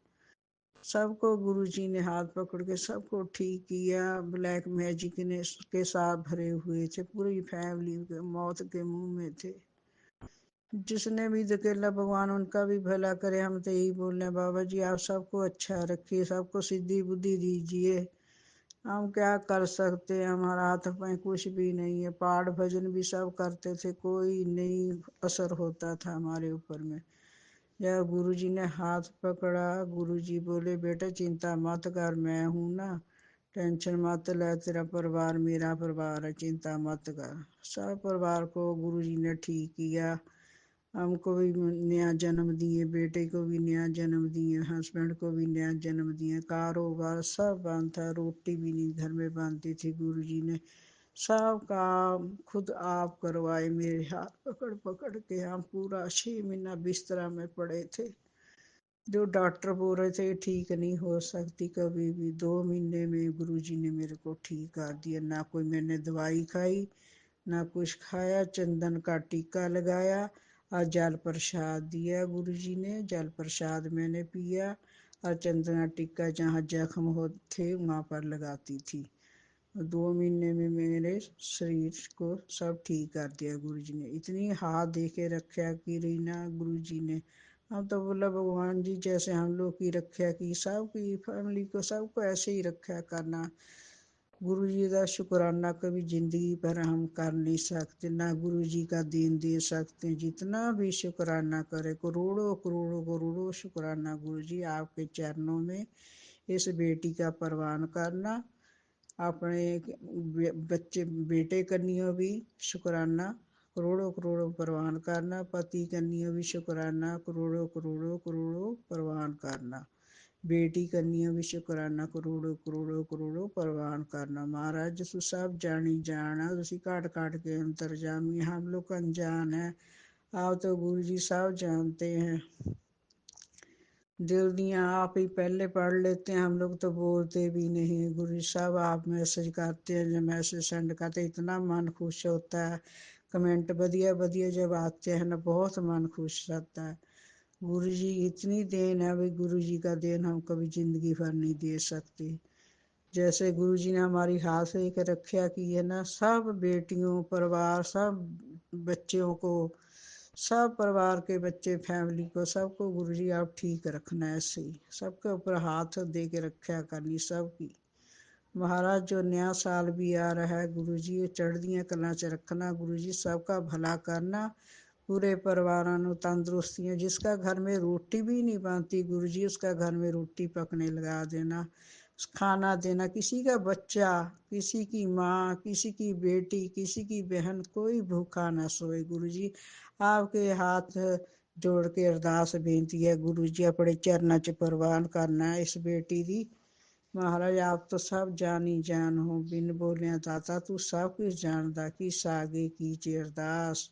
S6: सबको गुरु जी ने हाथ पकड़ के सबको ठीक किया। ब्लैक मैजिक ने के साथ भरे हुए थे, पूरी फैमिली के मौत के मुंह में थे। जिसने भी धकेला भगवान उनका भी भला करे। हम तो यही बोल रहे हैं बाबा जी आप सबको अच्छा रखिए, सबको सिद्धि बुद्धि दीजिए। हम क्या कर सकते हैं, हमारा हाथ में कुछ भी नहीं है। पाठ भजन भी सब करते थे, कोई नहीं असर होता था हमारे ऊपर में। जब गुरु जी ने हाथ पकड़ा, गुरु जी बोले बेटा चिंता मत कर, मैं हूं ना, टेंशन मत ले, तेरा परिवार मेरा परिवार है, चिंता मत कर। सब परिवार को गुरु जी ने ठीक किया। हमको भी नया जन्म दिए, बेटे को भी नया जन्म दिए, हस्बैंड को भी नया जन्म दिए। कारोबार सब बंद था, रोटी भी नहीं घर में बनती थी। गुरु जी ने सब काम खुद आप करवाए, मेरे हाथ पकड़ पकड़ के। हम पूरा 6 महीना बिस्तरा में पड़े थे। जो डॉक्टर बोल रहे थे ठीक नहीं हो सकती कभी भी, 2 महीने में गुरु जी ने मेरे को ठीक कर दिया। ना कोई मैंने दवाई खाई, ना कुछ खाया। चंदन का टीका लगाया और जल प्रसाद दिया गुरु जी ने। जल प्रसाद मैंने पिया और चंदन का टीका जहाँ जख्म होते थे वहाँ पर लगाती थी। 2 महीने में मेरे शरीर को सब ठीक कर दिया गुरु जी ने। इतनी हाथ दे के रक्षा की रही ना गुरु जी ने। हम तो बोला भगवान जी जैसे हम लोग की रक्षा की, सबकी फैमिली को सबको ऐसे ही रक्षा करना। गुरु जी का शुक्राना कभी जिंदगी पर हम कर नहीं सकते, ना गुरु जी का दीन दे सकते। जितना भी शुक्राना करे, करोड़ों करोड़ों करोड़ों शुक्राना गुरु जी आपके चरणों में। इस बेटी का परवान करना, अपने बच्चे बेटे कन्नियों भी शुक्राना करोड़ों करोड़ों परवान करना। पति कन्नियों भी शुक्राना करोड़ों करोड़ों करोड़ों परवान करना। बेटी कन्नियों भी शुक्राना करोड़ों करोड़ों करोड़ों परवान करना। महाराज तुम सब जानी जाना, तुसी काट काट के अंतर्जामी, हम लोग अनजान है। आप तो गुरु जी सब जानते हैं। दिल दिया आप ही पहले पढ़ लेते हैं, हम लोग तो बोलते भी नहीं। गुरु जी साहब आप मैसेज करते हैं, जब मैसेज सेंड करते इतना मन खुश होता है। कमेंट बढ़िया बढ़िया जब आते हैं ना, बहुत मन खुश रहता है। गुरु जी इतनी देन है भाई, गुरु जी का देन हम कभी जिंदगी भर नहीं दे सकते। जैसे गुरु जी ने हमारी हाथ एक रक्षा की है ना, सब बेटियों परिवार सब बच्चों को, सब परिवार के बच्चे फैमिली को सबको गुरु जी आप ठीक रखना। ऐसे ही सबके ऊपर हाथ दे के रक्षा करनी सबकी। महाराज जो नया साल भी आ रहा है गुरु जी चढ़दियाँ कला च रखना। गुरु जी सबका भला करना, पूरे परिवार ਨੂੰ तंदुरुस्तियाँ। जिसका घर में रोटी भी नहीं बनती गुरु जी उसका घर में रोटी पकने लगा देना, खाना देना। किसी का बच्चा, किसी की माँ, किसी की बेटी, किसी की बहन, कोई भूखा ना सोए। गुरु जी आपके हाथ जोड़ के अरदास बेनती है गुरु जी अपने चरणा च प्रवान करना इस बेटी दी। महाराज आप तो सब जानी जान हो, बिन बोलिया दाता तू सब कुछ जानदा। किस आगे कीचे अरदास,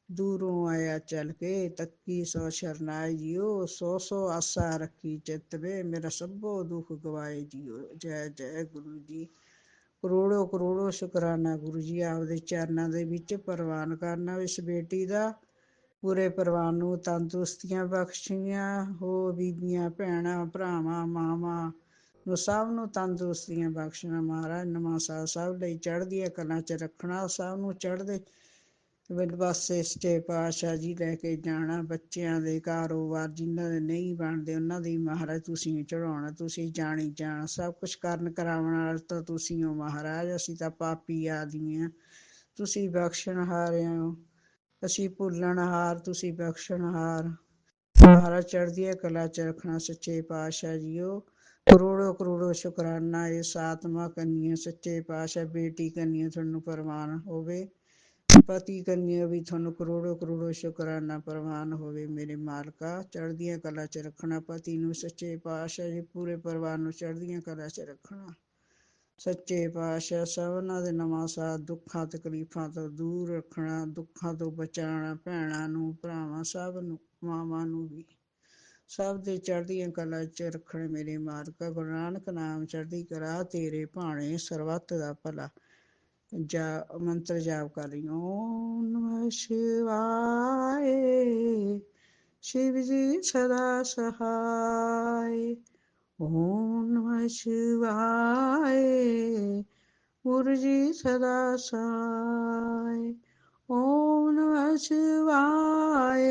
S6: दूरों आया चल के तक्की सौ शरनाए जियो। 100 आशा रखी चित में, मेरा सबो दुख गवाए जियो। जय जय गुरु जी। करोड़ों करोड़ों शुकराना गुरु जी आपदे चरनां दे विच प्रवान करना इस बेटी दा। पूरे परिवार ਨੂੰ ਤੰਦਰੁਸਤੀਆਂ ਬਖਸ਼ੀਆਂ ਹੋ, ਬੀਬੀਆਂ ਭੈਣਾਂ ਭਰਾਵਾਂ ਮਾਵਾਂ ਨੂੰ ਸਭ ਨੂੰ ਤੰਦਰੁਸਤੀਆਂ ਬਖਸ਼ਣਾ। ਮਹਾਰਾਜ ਨਵਾਂ ਸਾਲ ਸਭ ਲਈ ਚੜ੍ਹਦੀਆਂ ਕਲਾਂ 'ਚ ਰੱਖਣਾ, ਸਭ ਨੂੰ ਚੜ੍ਹਦੇ ਪਾਸੇ ਸੱਚੇ ਪਾਤਸ਼ਾਹ ਜੀ ਲੈ ਕੇ ਜਾਣਾ। ਬੱਚਿਆਂ ਦੇ ਕਾਰੋਬਾਰ ਜਿਨ੍ਹਾਂ ਦੇ ਨਹੀਂ ਬਣਦੇ ਉਹਨਾਂ ਦੀ ਮਹਾਰਾਜ ਤੁਸੀਂ ਚੜ੍ਹਾਉਣਾ। ਤੁਸੀਂ ਜਾਣੀ ਜਾਣ ਸਭ ਕੁਛ ਕਰਨ ਕਰਾਉਣ ਵਾਲੇ ਤਾਂ ਤੁਸੀਂ ਹੋ ਮਹਾਰਾਜ, ਅਸੀਂ ਤਾਂ ਪਾਪੀ ਆਦਮੀ ਹਾਂ, ਤੁਸੀਂ ਬਖਸ਼ਣਹਾਰ ਹੋ। ਅਸੀਂ ਭੁੱਲਣਹਾਰ, ਤੁਸੀਂ ਬਖਸ਼ਣਹਾਰ। महाराज चढ़दिया कला च रखना सच्चे पातशाह जीओ। करोड़ों करोड़ों शुकराना इस आत्मा कन्या सच्चे पातशाह बेटी कन्या थानू प्रवान होवे। पति कन्या भी थानू करोड़ों करोड़ों शुकराना प्रवान होवे। मेरे मालका चढ़दिया कला च रखना पति नू सच्चे पातशाह जी पूरे परिवार नू चढ़दिया कला च रखना। सच्चे पातशाह सबना दे नवां साथ दुखां तकलीफां तो दूर रखना। दुखां तो बचाना भैणां नू भरावां सब नू मावां नू भी सब दे चढ़दियां कला च रखण। मेरे मालका गुरु नानक नाम चढ़दी कला तेरे भाणे सरबत दा भला। जा मंत्र जाप कर रही हूं। ओम नमः शिवाय शिव जी सदा सहाय। ओम नमः शिवाय गुरु जी सदा सहाय। ओम नमः शिवाय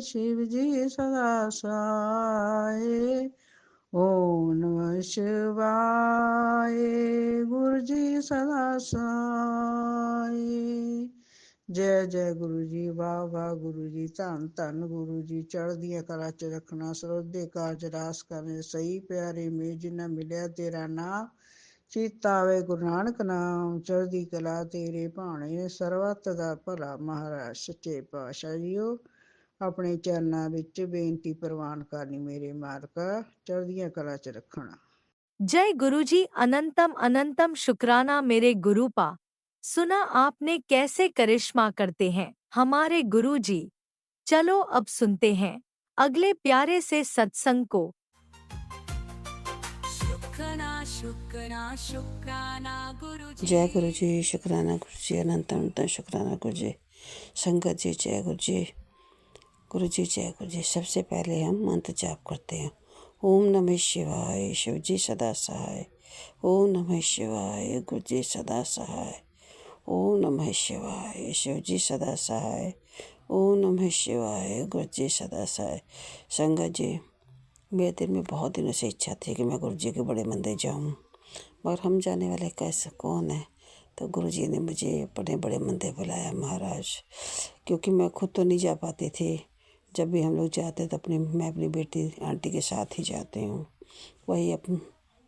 S6: शिव जी सदा सहाय। ओम नमः शिवाय गुरु जी सदा सहाय। जय जय गुरु जी वाह वाह गुरु जी धन धन गुरु जी चढ़दिया कला च रखना। ਸਰੋਦੇ ਕਾਜ ਰਾਸ ਕਰਨੇ ਸਹੀ ਪਿਆਰੇ ਮੇਂ ਜਿਨ੍ਹਾਂ ਮਿਲਿਆ ਤੇਰਾ ਨਾਮ ਚੀਤਾ ਆਵੇ। ਗੁਰੂ ਨਾਨਕ ਨਾਮ ਚੜ੍ਹਦੀ ਕਲਾ ਤੇਰੇ ਭਾਣੇ ਸਰਬੱਤ ਦਾ ਭਲਾ। ਮਹਾਰਾਜ ਸੱਚੇ ਪਾਤਸ਼ਾਹ ਜੀਓ ਆਪਣੇ ਚਰਨਾਂ ਵਿੱਚ ਬੇਨਤੀ ਪ੍ਰਵਾਨ ਕਰਨੀ। ਮੇਰੇ ਮਾਲਕਾ ਚੜ੍ਹਦੀਆਂ ਕਲਾ ਚ ਰੱਖਣਾ।
S7: जय गुरुजी अनंतम अनंतम शुक्राना मेरे गुरु पा। सुना आपने कैसे करिश्मा करते हैं हमारे गुरुजी। चलो अब सुनते हैं अगले प्यारे से सत्संग को।
S4: शुक्राना शुक्राना शुक्राना गुरु जी।
S8: जय गुरु जी शुक्राना गुरु जी अनंतम अनंतम शुक्राना गुरु जी। संगत जी जय गुरु जी। गुरु जी जय गुरु जी। सबसे पहले हम मंत्र जाप करते हैं। ओम नमः शिवाय शिव जी सदा सहाय। ओम नमः शिवाय गुरु जी सदा सहाय। ओम नमः शिवाय शिव जी सदा सहाय। ओम नमः शिवाय गुरु जी सदा सहाय। संगत जी मेरे दिल में बहुत दिनों से इच्छा थी कि मैं गुरु जी के बड़े मंदिर जाऊं, मगर हम जाने वाले कैसे कौन है। तो गुरु जी ने मुझे बड़े बड़े मंदिर बुलाया महाराज, क्योंकि मैं खुद तो नहीं जा पाती थी। जब भी हम लोग जाते तो मैं अपनी बेटी आंटी के साथ ही जाती हूँ। वही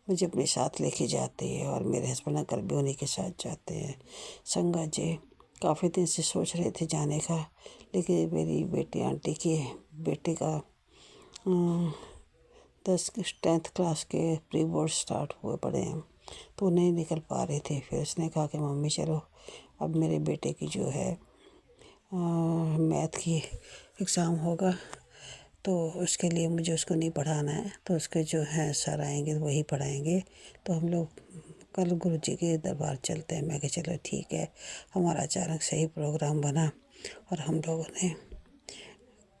S8: मुझे अपने साथ लेके जाती है और मेरे हस्बैंड अंकल भी उन्हीं के साथ जाते हैं। संगत जी काफ़ी दिन से सोच रहे थे जाने का, लेकिन मेरी बेटी आंटी की बेटी का 10th क्लास के प्री बोर्ड स्टार्ट हुए पड़े हैं, तो नहीं निकल पा रहे थे। फिर उसने कहा कि मम्मी चलो अब मेरे बेटे की जो है मैथ की एग्ज़ाम होगा, तो उसके लिए मुझे उसको नहीं पढ़ाना है, तो उसके जो है सर आएंगे वही पढ़ाएंगे। तो हम लोग कल गुरु जी के दरबार चलते हैं। मैं कहा चलो ठीक है। हमारा अचानक से ही प्रोग्राम बना और हम लोगों ने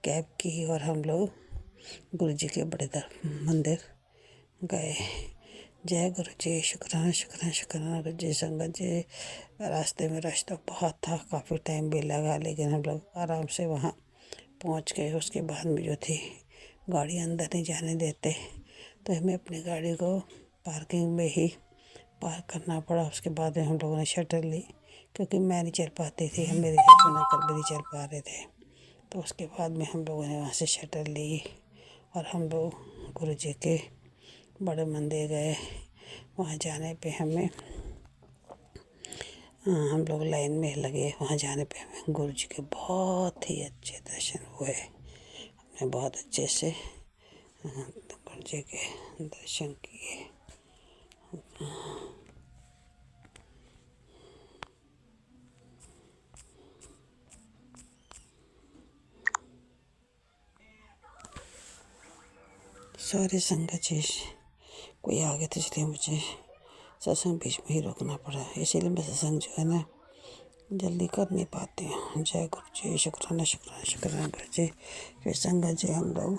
S8: कैब की और हम लोग गुरु जी के बड़े मंदिर गए। जय गुरु जी शुक्राना शुक्राना शुक्राना गुरु जी। संगत जी रास्ते में रास्ता बहुत था, काफ़ी टाइम भी लगा, लेकिन हम लोग आराम से वहाँ पहुँच गए। उसके बाद में जो थी गाड़ी अंदर नहीं जाने देते, तो हमें अपनी गाड़ी को पार्किंग में ही पार्क करना पड़ा। उसके बाद में हम लोगों ने शटल ली, क्योंकि मैं नहीं चल पाती थी, मेरे हस्बैंड अंकल भी नहीं चल पा रहे थे। तो उसके बाद में हम लोगों ने वहाँ से शटल ली और हम लोग गुरु जी के बड़े मंदिर गए। वहाँ जाने पे हम लोग लाइन में लगे। वहाँ जाने पे हमें गुरु जी के बहुत ही अच्छे दर्शन हुए। हमने बहुत अच्छे से गुरु जी के दर्शन किए। सारे संगत जी कोई आ गए थे, इसलिए मुझे सत्संग बीच में ही रोकना पड़ा। इसीलिए मैं सत्संग जो है ना जल्दी कर नहीं पाते हैं। जय गुरु जी शुक्राना शुक्राना शुक्राना गुरु जी। फिर संगत जी हम लोग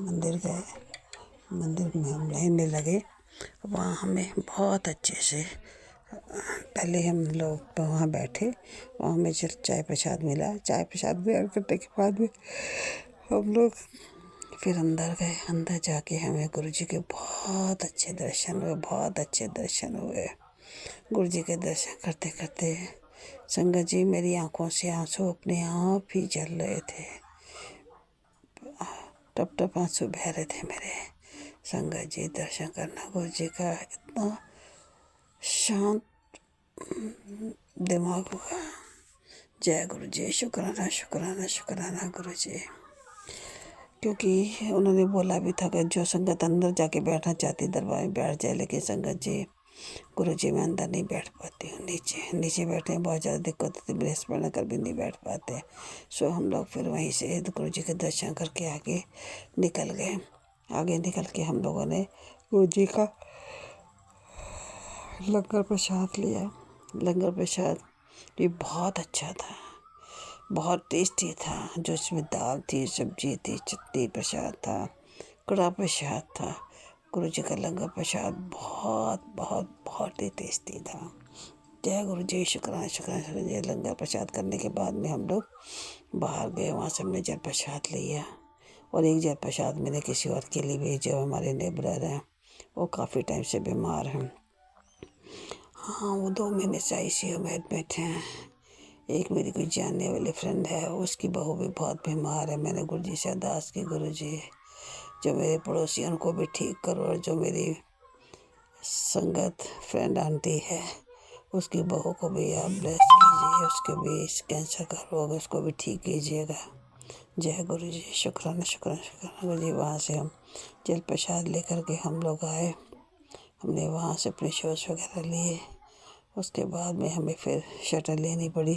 S8: मंदिर गए। मंदिर में हम लाइन में लगे। वहाँ हमें बहुत अच्छे से पहले हम लोग वहाँ बैठे। वहाँ हमें चाय प्रसाद मिला। चाय प्रसाद ग्रहण करने के बाद में हम लोग फिर अंदर गए। अंदर जाके हमें गुरु जी के बहुत अच्छे दर्शन हुए, बहुत अच्छे दर्शन हुए। गुरु जी के दर्शन करते करते संगत जी मेरी आंखों से आंसू अपने आप ही जल रहे थे। टप टप आंसू बह रहे थे मेरे। संगत जी, दर्शन करना गुरु जी का इतना शांत दिमाग हुआ। जय गुरु जी, शुक्राना शुक्राना शुक्राना गुरु जी। क्योंकि उन्होंने बोला भी था कि जो संगत अंदर जाके बैठना चाहती दरबार में बैठ जाए, लेकिन संगत जी गुरु जी मैं अंदर नहीं बैठ पाती हूँ, नीचे बैठने में बहुत ज़्यादा दिक्कत होती, बृहस्पति कर भी नहीं बैठ पाते। सो हम लोग फिर वहीं से गुरु जी के दर्शन करके आगे निकल गए। आगे निकल के हम लोगों ने गुरु जी का लंगर प्रसाद लिया। लंगर प्रसाद ये बहुत अच्छा था, बहुत टेस्टी था। जो इसमें दाल थी, सब्जी थी, चटनी, प्रसाद था, कड़ा प्रसाद था। गुरु जी का लंगर प्रसाद बहुत बहुत बहुत ही टेस्टी था। जय गुरु जी, शुक्राना शुक्राना शुक्राना जी। लंगर प्रसाद करने के बाद में हम लोग बाहर गए, वहाँ से हमने जल प्रसाद लिया। और एक जल प्रसाद मैंने किसी और के लिए भी, जो हमारे नेबर हैं, वो काफ़ी टाइम से बीमार हैं। हाँ, वो 2 महीने से ICU में एडमिट हैं। एक मेरी कोई जानने वाली फ्रेंड है, उसकी बहू भी बहुत बीमार है। मैंने गुरु जी से अरदास की, गुरु जी जो मेरे पड़ोसी उनको भी ठीक करो, और जो मेरी संगत फ्रेंड आंटी है उसकी बहू को भी आप ब्लेस कीजिए, उसके भी कैंसर का रोग है, उसको भी ठीक कीजिएगा। जय गुरु जी, शुक्राना शुक्राना शुक्राना गुरु जी। वहाँ से हम जल प्रसाद लेकर के हम लोग आए। हमने वहाँ से अपने शूज़ वगैरह लिए। उसके बाद में हमें फिर शटल लेनी पड़ी,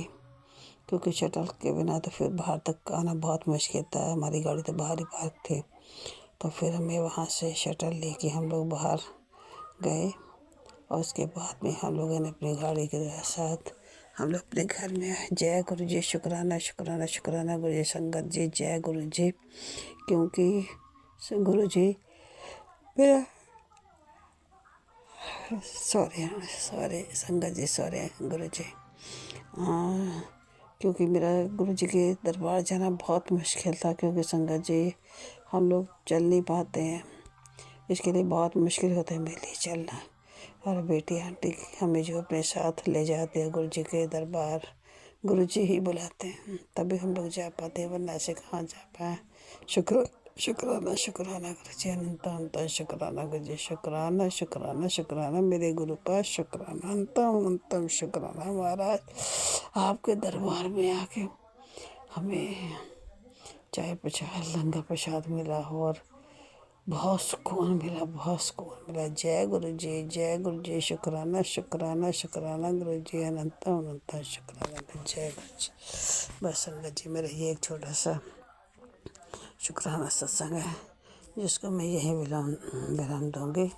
S8: क्योंकि शटल के बिना तो फिर बाहर तक आना बहुत मुश्किल था। हमारी गाड़ी तो बाहर ही पार्क थी। तो फिर हमें वहाँ से शटल लेके हम लोग बाहर गए। और उसके बाद में हम लोगों ने अपनी गाड़ी के साथ हम लोग अपने घर में आए। जय गुरु जी, शुक्राना शुक्राना शुक्राना गुरु जी। संगत जी, जय गुरु जी। क्योंकि गुरु जी मेरा सॉरी संगत जी, सॉरी गुरु जी। क्योंकि मेरा गुरु जी के दरबार जाना बहुत मुश्किल था, क्योंकि संगत जी हम लोग चल नहीं पाते हैं, इसके लिए बहुत मुश्किल होता है मेरे लिए चलना। और बेटी आंटी हमें जो अपने साथ ले जाते हैं गुरु जी के दरबार, गुरु जी ही बुलाते हैं, तभी हम लोग जा पाते हैं, वरना ऐसे कहाँ जा पाए। शुक्राना शुक्राना गुरु जी, अनंत अनंत शुक्राना गुरु जी। शुक्राना शुक्राना शुक्राना मेरे गुरु पास, शुक्राना अनंतम अनंतम शुक्राना महाराज। आपके दरबार में आके हमें चाय प्रसाद, लंगर प्रसाद मिला और बहुत सुकून मिला, बहुत सुकून मिला। जय गुरु जी, जय गुरु जी। शुक्राना शुक्राना शुक्राना गुरु जी, अनंत अनंत शुक्राना। जय गुरु जी। बस संगत जी, मेरा ये एक छोटा सा शुक्राना सत्संग है, जिसको मैं यहीं विराम दूँगी।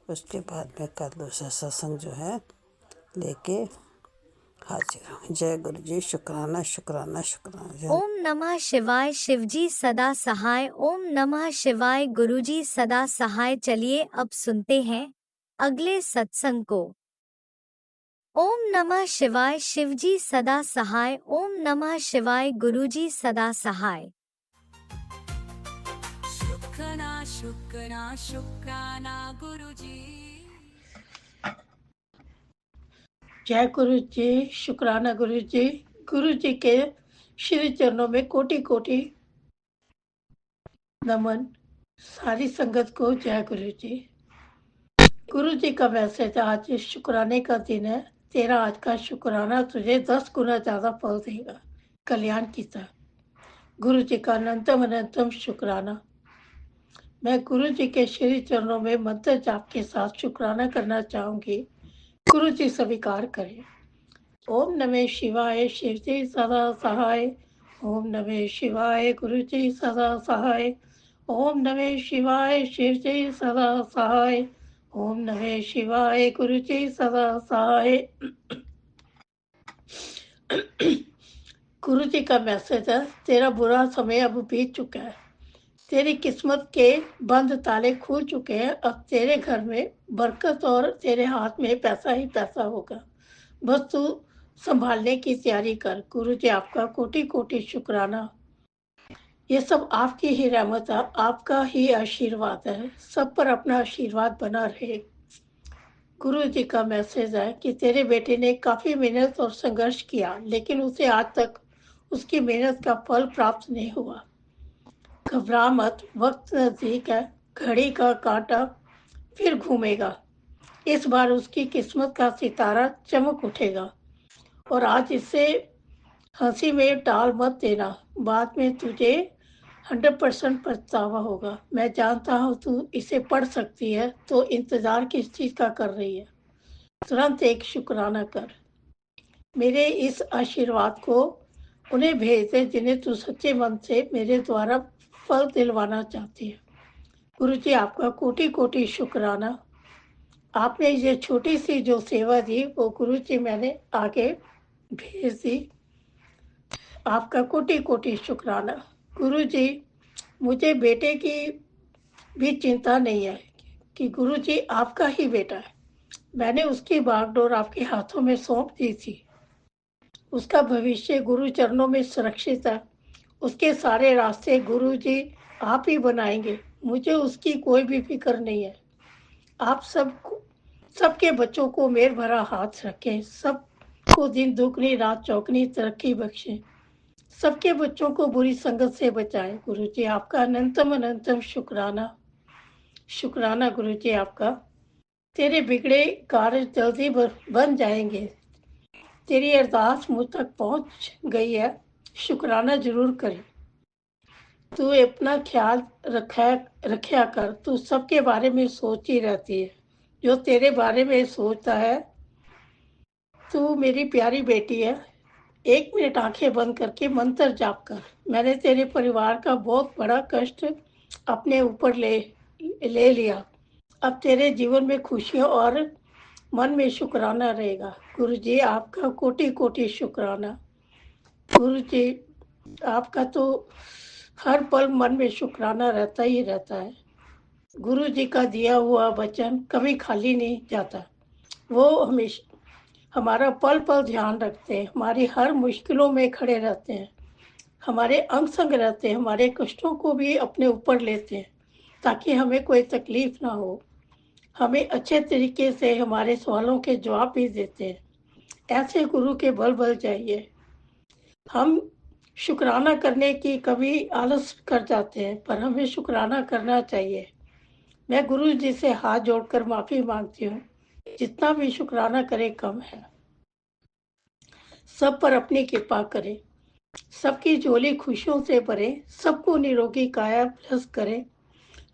S8: उसके बाद में कल दूसरा सत्संग जो है लेके हाजिर हूँ। जय गुरु जी, शुक्राना शुक्राना शुक्राना।
S7: ओम नमः शिवाय। शिवजी सदा सहाय। ओम नमः शिवाय। गुरुजी सदा सहाय। चलिए अब सुनते हैं अगले सत्संग को। ओम नमः शिवाय। शिवजी सदा सहाय। ओम नमः शिवाय। गुरुजी सदा सहाय।
S4: शुक्राना शुक्राना शुक्राना गुरुजी।
S9: जय गुरु जी, शुक्राना गुरु जी। गुरु जी के श्री चरणों में कोटि कोटि नमन। सारी संगत को जय गुरु जी। गुरु जी का मैसेज, आज शुक्राने का दिन है। तेरा आज का शुक्राना तुझे 10 गुना ज्यादा फल देगा, कल्याण की तरह। गुरु जी का अनंतम अनंतम शुक्राना। मैं गुरु जी के श्री चरणों में मंत्र जाप के साथ शुक्राना करना चाहूंगी। गुरु जी स्वीकार करें। ओम नमः शिवाय। शिव जी सदा सहाय। ओम नमः शिवाय। गुरु जी सदा सहाय। ओम नमः शिवाय। शिव जी सदा सहाय। ओम नमः शिवाय। गुरु जी सदा सहाय। गुरु जी का मैसेज है, तेरा बुरा समय अब बीत चुका है। तेरी किस्मत के बंद ताले खुल चुके हैं। अब तेरे घर में बरकत और तेरे हाथ में पैसा ही पैसा होगा। बस तू संभालने की तैयारी कर। गुरु जी आपका कोटि कोटि शुक्राना। ये सब आपकी ही रहमत है, आपका ही आशीर्वाद है। सब पर अपना आशीर्वाद बना रहे। गुरु जी का मैसेज है कि तेरे बेटे ने काफी मेहनत और संघर्ष किया, लेकिन उसे आज तक उसकी मेहनत का फल प्राप्त नहीं हुआ। घबरा मत, वक्त नजदीक है, घड़ी का कांटा फिर घूमेगा। इस बार उसकी किस्मत का सितारा चमक उठेगा और आज इसे हंसी में टाल मत देना, बाद में तुझे 100% पछतावा होगा। मैं जानता हूँ तू इसे पढ़ सकती है, तो इंतजार किस चीज का कर रही है? तुरंत एक शुक्राना कर। मेरे इस आशीर्वाद को उन्हें भेज दे जिन्हें तू सच्चे मन से मेरे द्वारा फल दिलवाना चाहती है। गुरुजी आपका कोटि कोटि शुक्राना। आपने ये छोटी सी जो सेवा दी वो गुरुजी मैंने आगे भेज दी। आपका कोटि कोटि शुक्राना। गुरुजी मुझे बेटे की भी चिंता नहीं है कि गुरुजी आपका ही बेटा है। मैंने उसकी बागडोर आपके हाथों में सौंप दी थी। उसका भविष्य गुरु चरणों में सुरक्षित है। उसके सारे रास्ते गुरुजी आप ही बनाएंगे। मुझे उसकी कोई भी फिक्र नहीं है। आप सबके बच्चों को मेर भरा हाथ रखें, सबको दिन दुगनी रात चौगनी तरक्की बख्शें, सबके बच्चों को बुरी संगत से बचाएं। गुरुजी आपका अनंतम अनंतम शुक्राना। शुक्राना गुरुजी आपका। तेरे बिगड़े कार्य जल्दी बन जाएंगे। तेरी अरदास मुझ तक पहुंच गई है, शुक्राना जरूर करें। तू अपना ख्याल रखा कर। तू सबके बारे में सोचती रहती है। जो तेरे बारे में सोचता है, तू मेरी प्यारी बेटी है। 1 मिनट आंखें बंद करके मंत्र जाप कर। मैंने तेरे परिवार का बहुत बड़ा कष्ट अपने ऊपर ले लिया। अब तेरे जीवन में खुशियाँ और मन में शुक्राना रहेगा। गुरुजी आपका कोटि कोटि शुक्राना। गुरुजी आपका तो हर पल मन में शुक्राना रहता ही रहता है। गुरुजी का दिया हुआ वचन कभी खाली नहीं जाता। वो हमेशा हमारा पल पल ध्यान रखते हैं, हमारी हर मुश्किलों में खड़े रहते हैं, हमारे अंग संग रहते हैं, हमारे कष्टों को भी अपने ऊपर लेते हैं ताकि हमें कोई तकलीफ ना हो। हमें अच्छे तरीके से हमारे सवालों के जवाब भी देते हैं। ऐसे गुरु के बल बल जाइए। हम शुक्राना करने की कभी आलस कर जाते हैं, पर हमें शुक्राना करना चाहिए। मैं गुरु जी से हाथ जोड़कर माफी मांगती हूँ। जितना भी शुक्राना करे कम है। सब पर अपनी कृपा करे, सबकी झोली खुशियों से भरे, सबको निरोगी काया प्लस करे।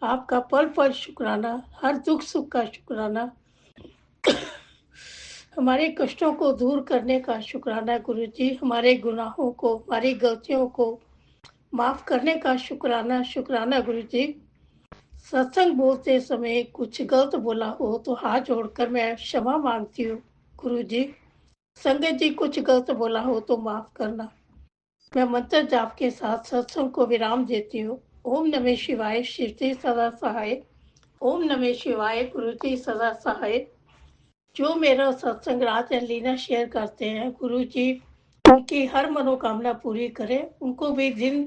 S9: आपका पल पल शुक्राना, हर दुख सुख का शुक्राना, हमारे कष्टों को दूर करने का शुक्राना गुरुजी। हमारे गुनाहों को, हमारी गलतियों को माफ करने का शुक्राना। शुक्राना गुरुजी। सत्संग बोलते समय कुछ गलत बोला हो तो हाथ जोड़कर मैं क्षमा मांगती हूँ गुरुजी। संगत जी कुछ गलत बोला हो तो माफ करना। मैं मंत्र जाप के साथ सत्संग को विराम देती हूँ। ओम नमः शिवाय, शिवजी सदा सहाय। ओम नमः शिवाय, गुरुजी सदा सहाय। जो मेरा सत्संग रात एंड लीना शेयर करते हैं, गुरुजी उनकी हर मनोकामना पूरी करें। उनको भी दिन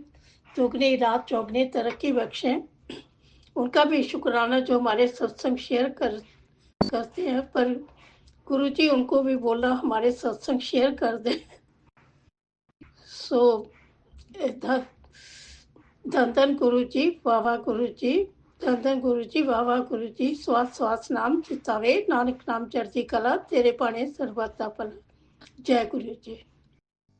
S9: दुगनी रात चौगनी तरक्की बख्शें। उनका भी शुक्राना जो हमारे सत्संग शेयर करते हैं, पर गुरुजी उनको भी बोला हमारे सत्संग शेयर कर दें। सो धन धन गुरुजी, वाह गुरुजी, धन धन गुरुजी, वाह गुरुजी। स्वास स्वास नाम चितावे, नानक नाम चढ़ती कला, तेरे पाने सर्वदा भला। जय गुरुजी।